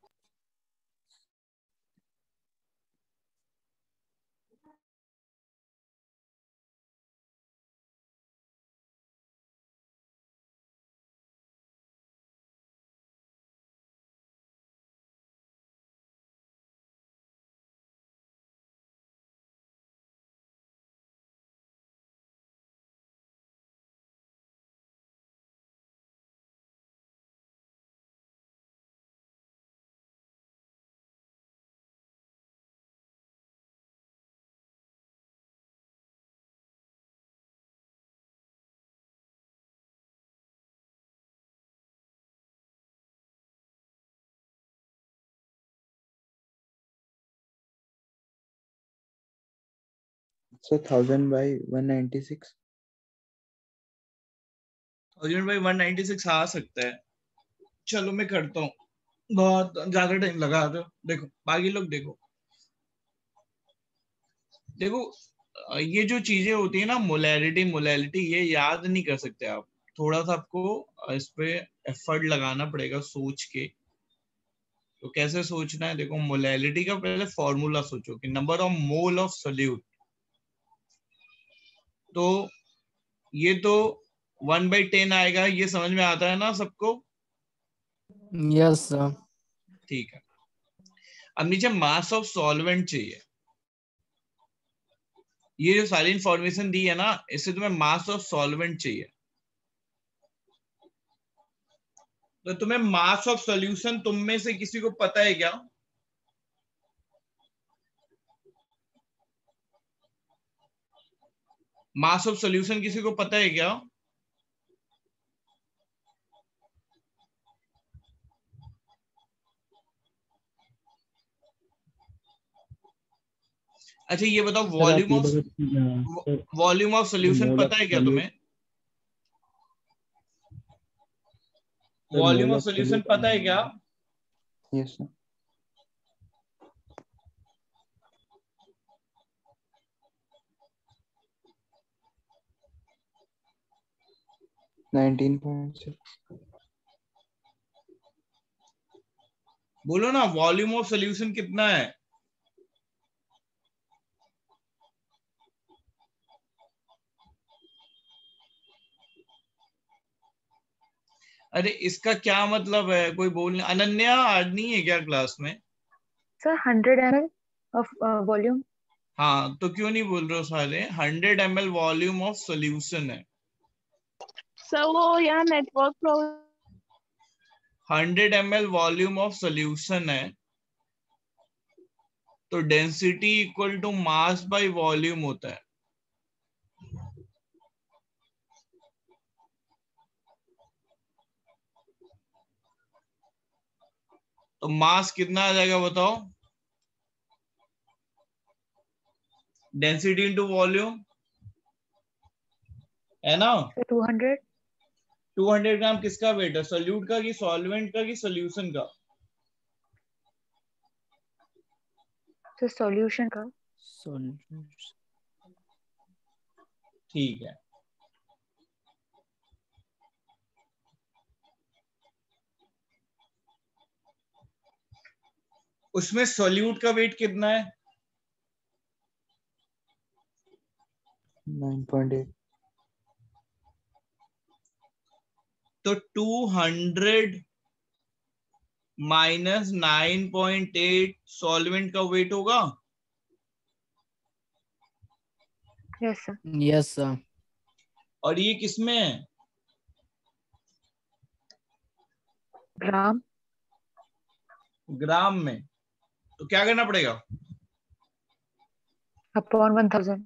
So 1000 by 196. अर्जुन भाई 196 आ सकता है। चलो मैं करता हूँ, बहुत ज्यादा टाइम लगा दो। देखो बाकी लोग देखो, देखो ये जो चीजें होती है ना, मोलैरिटी मोलैलिटी, ये याद नहीं कर सकते आप। थोड़ा सा आपको इस पे एफर्ट लगाना पड़ेगा सोच के। तो कैसे सोचना है, देखो मोलैलिटी का पहले फॉर्मूला सोचो कि number of mole of solute. तो ये तो 1/10 आएगा, ये समझ में आता है ना सबको? Yes sir. ठीक है। अब नीचे मास ऑफ सॉल्वेंट चाहिए। ये जो सारी इंफॉर्मेशन दी है ना, इससे तुम्हें मास ऑफ सॉल्वेंट चाहिए। तो तुम्हें मास ऑफ सॉल्यूशन तुम में से किसी को पता है क्या? मास ऑफ सॉल्यूशन किसी को पता है क्या? अच्छा ये बताओ, सर आप ये बता sir, volume of solution mole of पता है क्या सॉल्यूट, तुम्हें? Sir volume mole of of solution solute. पता है क्या? Yes, sir. 19.6. बोलो ना, वॉल्यूम ऑफ सॉल्यूशन कितना है? अरे इसका क्या मतलब है, कोई बोल। अनन्या आज नहीं है क्या क्लास में? Sir 100 ml of volume. हाँ तो क्यों नहीं बोल रहे हो सारे? 100 ml वॉल्यूम ऑफ सॉल्यूशन है। सर वो यहाँ network problem. 100 ml volume of solution है, तो density equal to mass by volume होता है। तो मास कितना आ जाएगा बताओ? डेंसिटी इंटू वॉल्यूम है ना। 200। 200 ग्राम किसका वेट है, सोल्यूट का कि सॉल्वेंट का कि सोल्यूशन का? सर सॉल्यूशन का। ठीक है। उसमें सोल्यूट का वेट कितना है? 9.8. तो 200 माइनस 9.8 सॉल्वेंट का वेट होगा। Yes sir. Yes sir. और ये किसमें है? ग्राम। ग्राम में। तो क्या करना पड़ेगा? अपॉन 1000।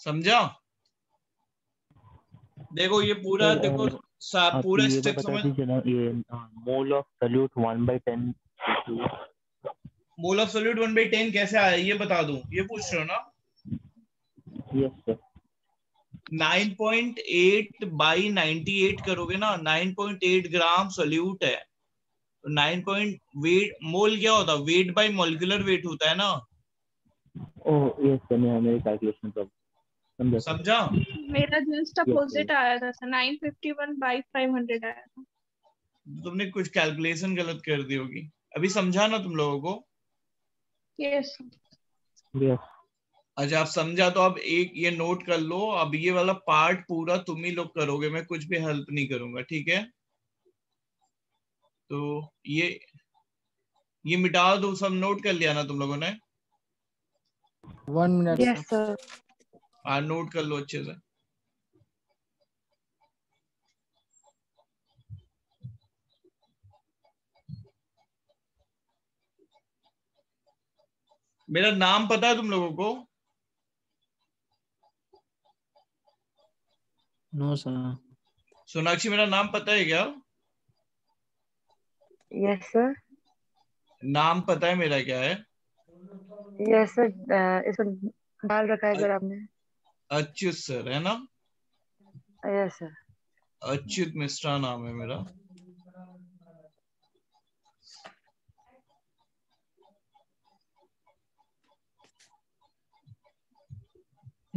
समझा? देखो ये पूरा सर देखो आप पूरा ये स्टेप बता समझ। दीजिए ना, ये mole of solute 1/10। Mole of solute 1/10 कैसे आया ये बता दूं, ये पूछ रहे हो ना? Yes sir. 9.8/98 करोगे ना, 9.8 ग्राम सोल्यूट है तो 9 पॉइंट वेट मोल क्या होता है, वेट बाय मॉलिक्यूलर वेट होता है ना। ओह यस सर, मैं मेरी कैलकुलेशन प्रॉब्लम समझा सर। समझा? मेरा जस्ट यस अपोजिट सर। आया था सर, 951/500 आया था। तुमने कुछ कैलकुलेशन गलत कर दी होगी। अभी समझा ना तुम लोगों को? यस। यस अच्छा आप समझा तो अब एक ये नोट कर लो, अब ये वाला पार्ट पूरा तुम ही लोग करोगे, मैं कुछ भी हेल्प नहीं करूंगा, ठीक है? तो ये मिटा दो, सब नोट कर लिया ना तुम लोगों ने? 1 मिनट यस सर। सर। हाँ नोट कर लो अच्छे से। मेरा नाम पता है तुम लोगों को? No sir. सोनाक्षी मेरा नाम पता है क्या? Yes sir. नाम पता है मेरा क्या है? यस सर, इसमें डाल रखा है सर आपने। अच्युत सर है ना? Yes sir. अच्युत मिश्रा नाम है मेरा।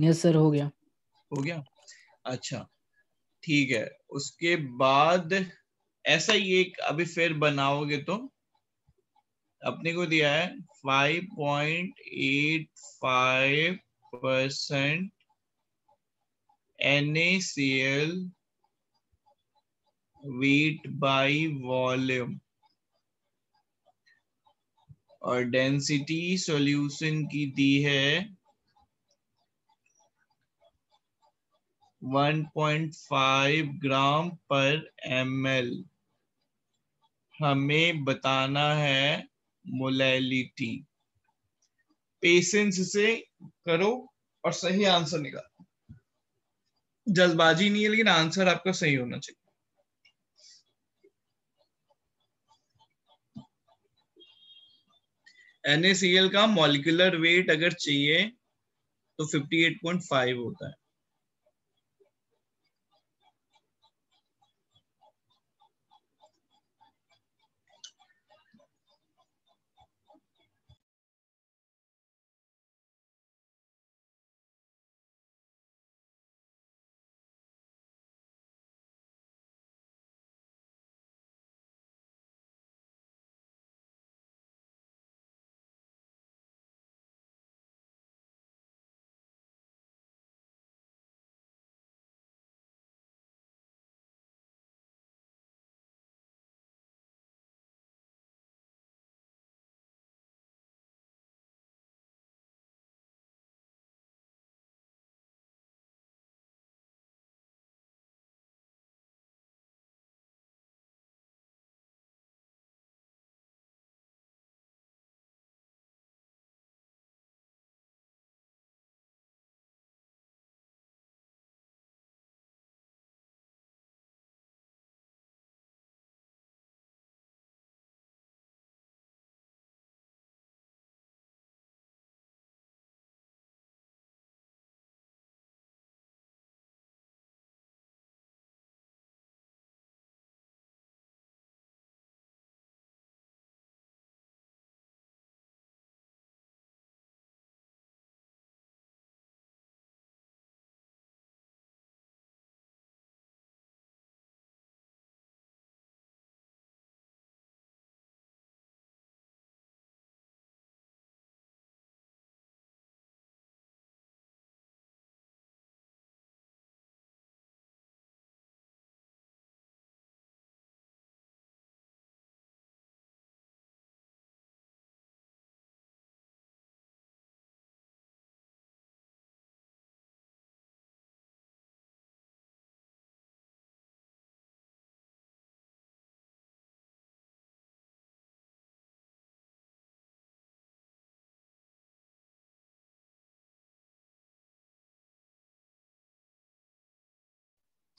यस सर, हो गया। हो गया? अच्छा ठीक है। उसके बाद ऐसा ही एक अभी फिर बनाओगे तो अपने को दिया है 5.85% NaCl weight by वॉल्यूम और डेंसिटी सॉल्यूशन की दी है 1.5 ग्राम पर ml। हमें बताना है मोलैलिटी। पेशेंस से करो और सही आंसर निकालो। जल्दबाजी नहीं है लेकिन आंसर आपका सही होना चाहिए। NaCl का मॉलिक्यूलर वेट अगर चाहिए तो 58.5 होता है।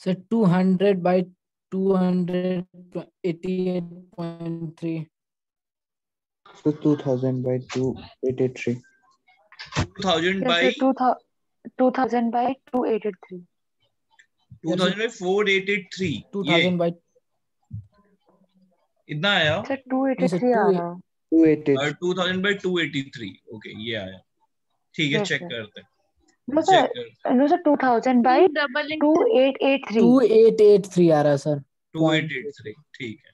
Sir 200 by 288.3. So 2000 by 2883. 2000 Yes, by sir. 2000 by 283. 2000 by 483 ये 2000 by इतना आया। सर नहीं सर 283 आ रहा है। 288. 2000 by 283 ओके ये आया। ठीक है Yes, चेक sir. करते हैं No, चेक sir. करते हैं। No, sir. 2000 by double 2883. 2883 आ रहा है सर। 2883 ठीक है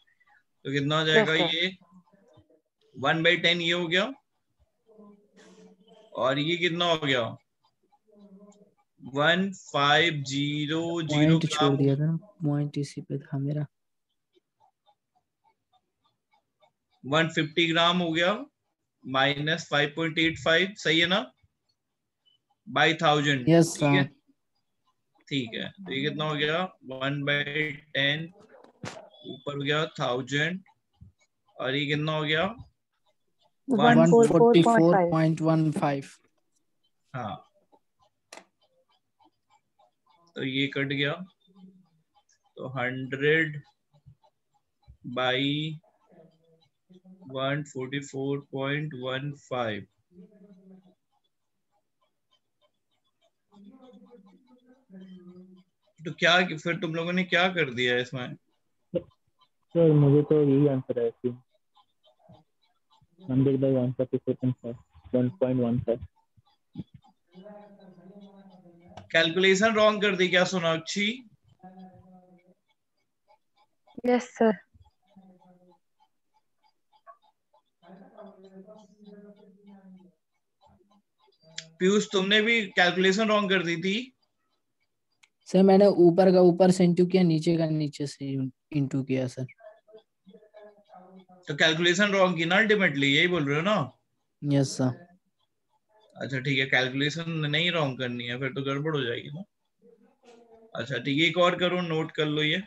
तो कितना हो जाएगा Yes, sir. ये 1/10 ये हो गया और ये कितना हो गया 1500 पॉइंट छोड़ ग्राम दिया था ना, पॉइंट इसी पे था मेरा। 150 ग्राम हो गया माइनस 5.85 सही है ना बाई 1000 यस ठीक है सर। ठीक है तो ये कितना हो गया 1/10 ऊपर हो गया 1000 और ये कितना हो गया 144.5. 144.15। हाँ तो ये कट गया तो 100 बाई 144.15 तो क्या फिर तुम लोगों ने क्या कर दिया इसमें सर मुझे तो यही आंसर है कि 100 by 144.15 कैलकुलेशन रॉन्ग कर दी क्या सोनाक्षी Yes, sir. पीयूष तुमने भी कैलकुलेशन रॉन्ग कर दी थी सर मैंने ऊपर का ऊपर से इंटू किया, नीचे का नीचे से इंटू किया सर। तो कैलकुलेशन रॉन्ग की ना अल्टीमेटली यही बोल रहे हो ना यस सर। अच्छा ठीक है कैलकुलेशन नहीं रॉन्ग करनी है फिर तो गड़बड़ हो जाएगी ना अच्छा ठीक है एक और करो नोट कर लो ये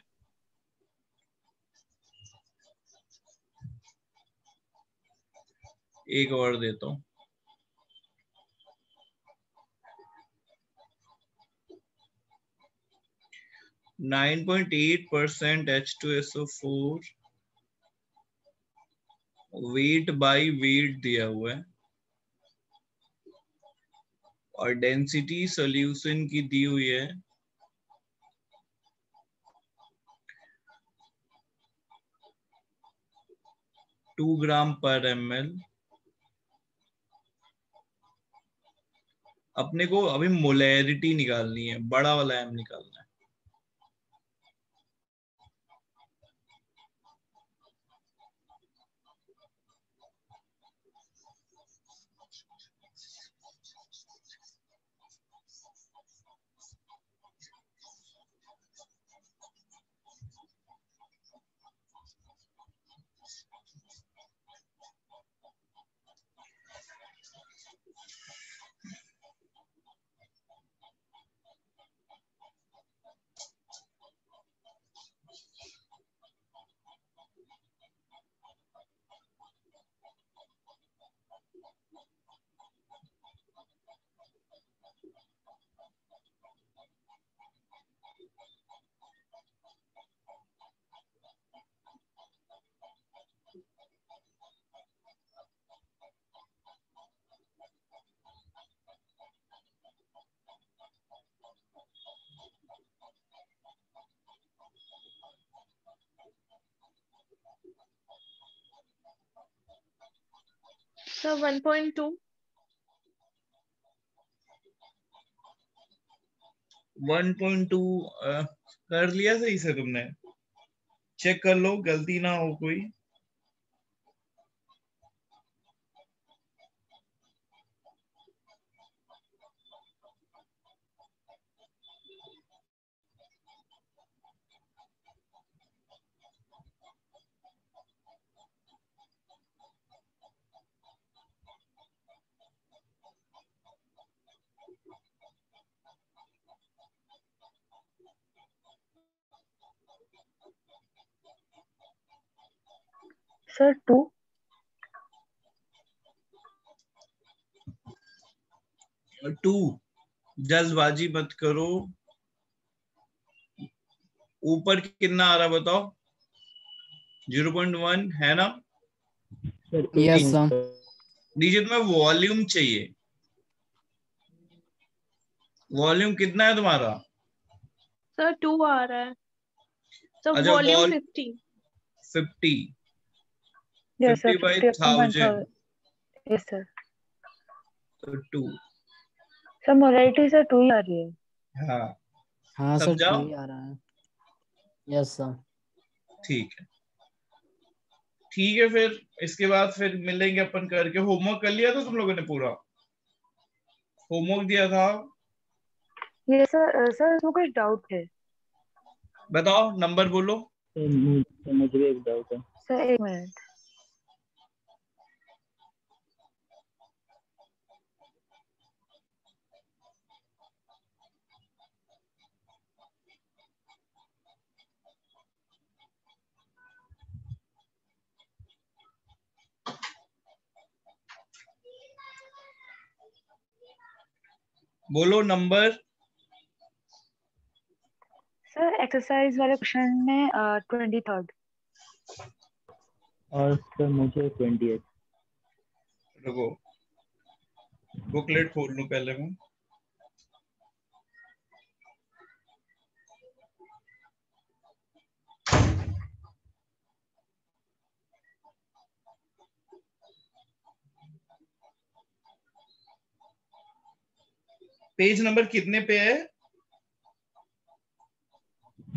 एक और देता हूँ .8% H2SO4 वेट बाय वेट दिया हुआ है और डेंसिटी सॉल्यूशन की दी हुई है 2 ग्राम पर ml अपने को अभी मोलैरिटी निकालनी है बड़ा वाला एम निकालना है So 1.2. 1.2 कर लिया सही से तुमने चेक कर लो गलती ना हो कोई Sir, 2. 2 जल्दबाजी मत करो ऊपर कितना आ रहा है बताओ? 0.1 है ना? Yes sir. नीचे तुम्हें वॉल्यूम चाहिए। वॉल्यूम कितना है तुम्हारा? सर 2 आ रहा है। सर अच्छा, volume wall 50। 50 yes sir 50 by 50 upon 1000 1000। Yes sir. तो 2। सर मोरालिटी सर 2 ही आ रही है। हाँ हाँ सर समझा? 2 ही आ रहा है। Yes sir. ठीक है, ठीक है। फिर इसके बाद फिर मिलेंगे अपन करके। होमवर्क कर लिया था तुम लोगों ने? पूरा होमवर्क दिया था? Yes sir. सर इसमें कुछ डाउट है। बताओ, नंबर बोलो। मुझे भी एक डाउट है। सर एक मिनट। बोलो नंबर। सर एक्सरसाइज वाले क्वेश्चन में 23rd। और सर मुझे 28। रुको, बुकलेट खोल लूं पहले मैं। पेज नंबर कितने पे है?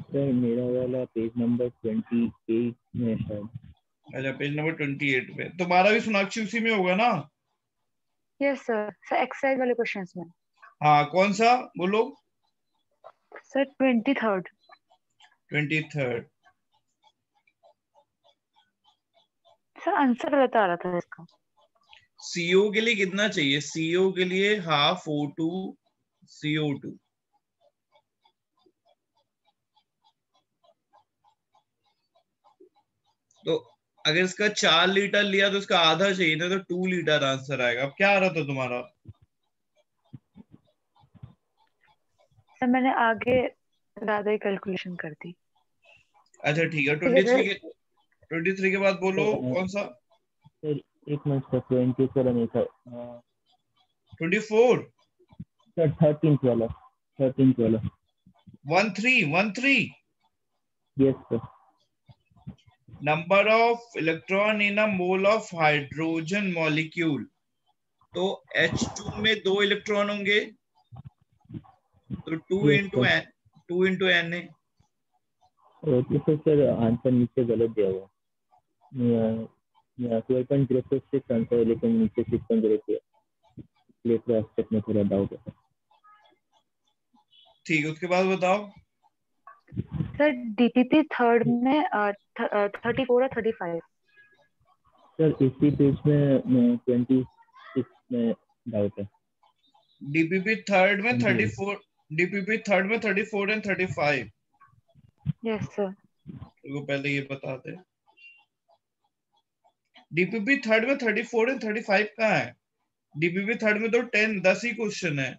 सर मेरा वाला पेज नंबर 28 में शायद। अच्छा, पेज नंबर 28 पे। तुम्हारा भी सोनाक्षी उसी में होगा ना? Yes sir. सर एक्सरसाइज वाले क्वेश्चंस में। हाँ, कौन सा बोलो? Sir 23rd। 23rd। Sir answer गलत आ रहा था इसका। CO के लिए कितना चाहिए? CO के लिए हाफ O2 CO2। तो अगर इसका 4 लीटर लिया तो इसका आधा चाहिए था, तो 2 लीटर आंसर आएगा। अब क्या आ रहा था तुम्हारा? सर मैंने आगे ज्यादा ही कैलकुलेशन कर दी। अच्छा ठीक है। ठीक है 23 के बाद बोलो कौन सा? सर एक मिनट सर, 24 नहीं था 24। सर 13th वाला। 13th वाला। 13 yes sir. Number of electron in a mole of hydrogen molecule. तो H2 में 2 इलेक्ट्रॉन होंगे, तो 2 yes into sir. N 2 into n है। तो सर आंसर नीचे गलत दिया हुआ। 12.046 आंसर है, लेकिन नीचे 6.03 इसलिए क्रॉस चेक में थोड़ा डाउट है। ठीक है, उसके बाद बताओ। सर DPP थर्ड में 34 और 35। सर इसी पेज में 26 में डाउट है। DPP थर्ड में 28। 34। DPP थर्ड में 34 एंड 35। Yes sir. तो पहले ये बता दे, DPP थर्ड में 34 एंड 35 कहाँ है? DPP थर्ड में तो 10 ही क्वेश्चन है।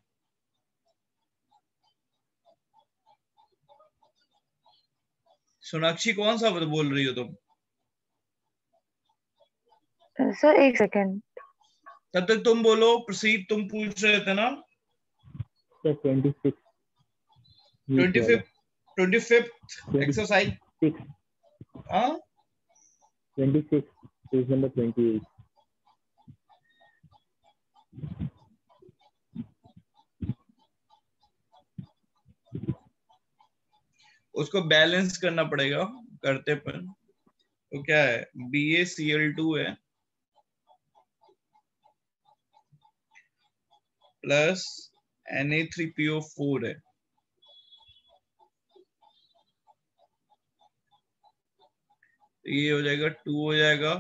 सोनाक्षी कौन सा बोल रही हो तुम? सर एक सेकेंड। तब तक तुम बोलो। प्रसीद, तुम पूछ रहे थे ना? Sir 26 25th exercise. 26 हाँ 26 पेज नंबर 28। उसको बैलेंस करना पड़ेगा करते पर। तो क्या है? BaCl2 है प्लस Na3PO4 है। ये हो जाएगा 2 हो जाएगा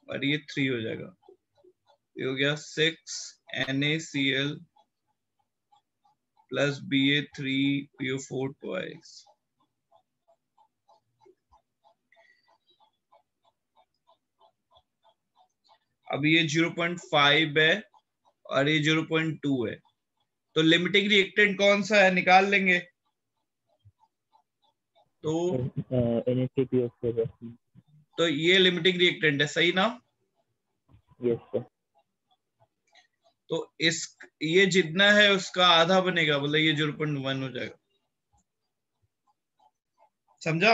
और ये 3 हो जाएगा। ये हो गया 6 NaCl प्लस Ba3PO4 ट्वाइस। अब ये 0.5 है और ये 0.2 है। तो लिमिटिंग रिएक्टेंट कौन सा है? निकाल लेंगे। तो Na3PO4। तो ये लिमिटिंग रिएक्टेंट है, सही ना? Yes sir. तो इस ये जितना है उसका आधा बनेगा, बोले ये 0.1 हो जाएगा। समझा?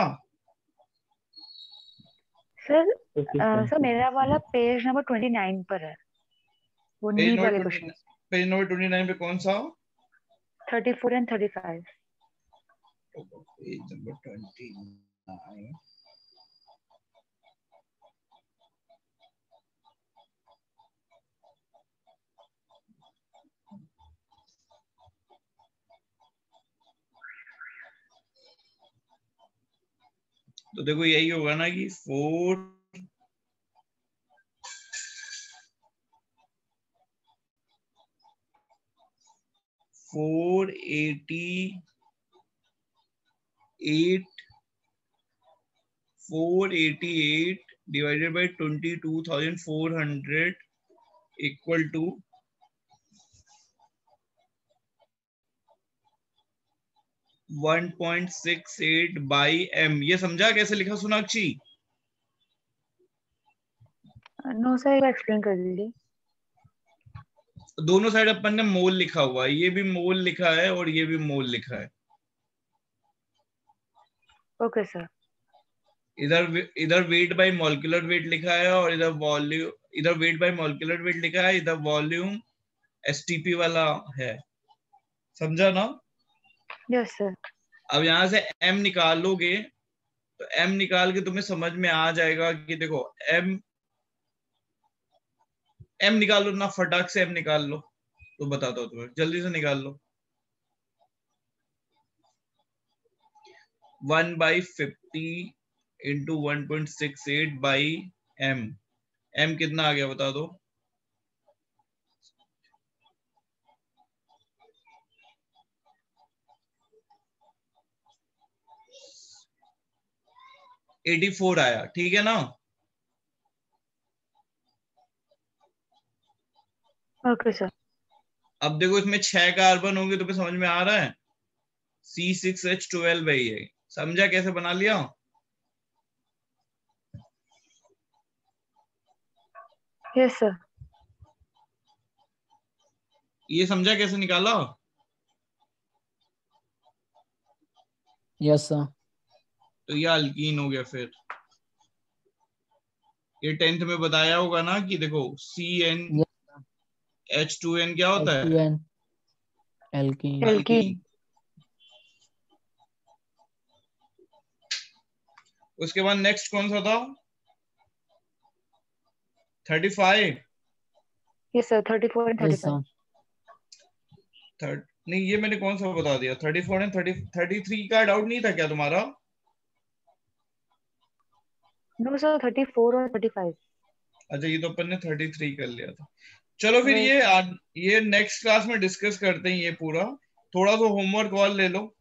सर ओके सर मेरा वाला पेज नंबर 29 पर है, वो पेज नी नंबर वाले 29 क्वेश्चन। पेज नंबर 29 पे कौन सा? 34 एंड 35। Page number 29। तो देखो यही होगा ना कि 488 divided by 22,400 equal to 1.68 by m। ये समझा कैसे लिखा सोनाक्षी? नो सर, एक्सप्लेन कर दीजिए। दोनों साइड अपन ने मोल लिखा हुआ है, ये भी मोल लिखा है और ये भी मोल लिखा है। Okay sir. इधर इधर वेट बाय मॉलिक्यूलर वेट लिखा है और इधर वॉल्यूम, इधर वेट बाय मॉलिक्यूलर वेट लिखा है, इधर वॉल्यूम एसटीपी वाला है। समझा ना? Yes sir. अब यहां से m निकाल लोगे तो m निकाल के तुम्हें समझ में आ जाएगा कि देखो m निकाल लो ना, फटाक से m निकाल लो। तो बताता हूँ तुम्हें, जल्दी से निकाल लो। 1/50 इंटू 1.68 बाई m। m कितना आ गया बता दो? $84 आया, ठीक है ना? Okay sir. अब देखो इसमें 6 कार्बन होंगे, तो समझ में आ रहा है C6H12 है ये। समझा कैसे बना लिया? Yes sir. ये समझा कैसे निकाला? Yes sir. तो ये अल्कीन हो गया। फिर ये 10th में बताया होगा ना कि देखो CnH2n क्या होता है? H2N alkene. एल्कीन। उसके बाद नेक्स्ट कौन सा था? 35। Yes sir, 34 and yes 35। नहीं, ये मैंने कौन सा बता दिया? 34 एंड 33 का डाउट नहीं था क्या तुम्हारा? नो सर, 34 और 35। अच्छा, ये तो अपन ने 33 कर लिया था। चलो फिर वही ये सर। ये नेक्स्ट क्लास में डिस्कस करते हैं ये पूरा। थोड़ा सा होमवर्क और ले लो।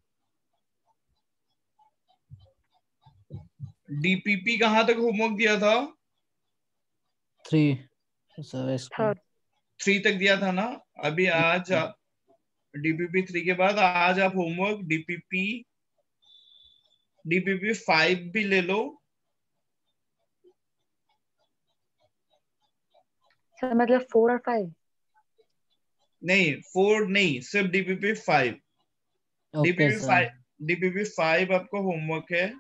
डीपीपी कहाँ तक होमवर्क दिया था? 3 सर। इसको 3 तक दिया था ना? अभी आज डीपीपी 3 के बाद आज आप होमवर्क डीपीपी 5 भी ले लो। सर मतलब 4 और 5? नहीं 4 नहीं, सिर्फ डीपीपी 5। Okay sir. डीपीपी 5 आपका होमवर्क है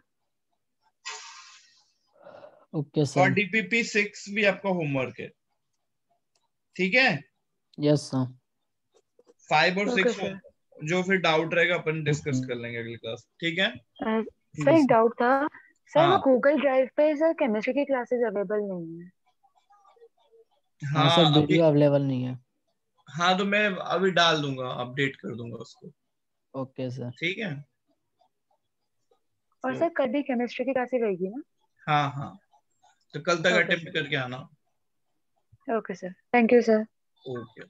ओके और सर। डीपीपी 6 भी आपका होमवर्क है, ठीक है? Yes sir. 5 और 6 ओके सर। जो फिर डाउट रहेगा अपन डिस्कस कर लेंगे अगली क्लास, ठीक है? सर एक डाउट था सर, वो हाँ गूगल ड्राइव पे सर केमिस्ट्री की क्लासेस अवेलेबल नहीं है। हाँ सर, हाँ अभी, वीडियो अवेलेबल नहीं है। हाँ तो मैं अभी डाल दूंगा, अपडेट कर दूंगा उसको, ओके सर। ठीक है? और तो सर कल भी केमिस्ट्री की क्लासेस रहेगी ना? हाँ हाँ, तो कल तक ओके अटेम्प्ट सर। करके आना। Okay sir, thank you sir. Okay.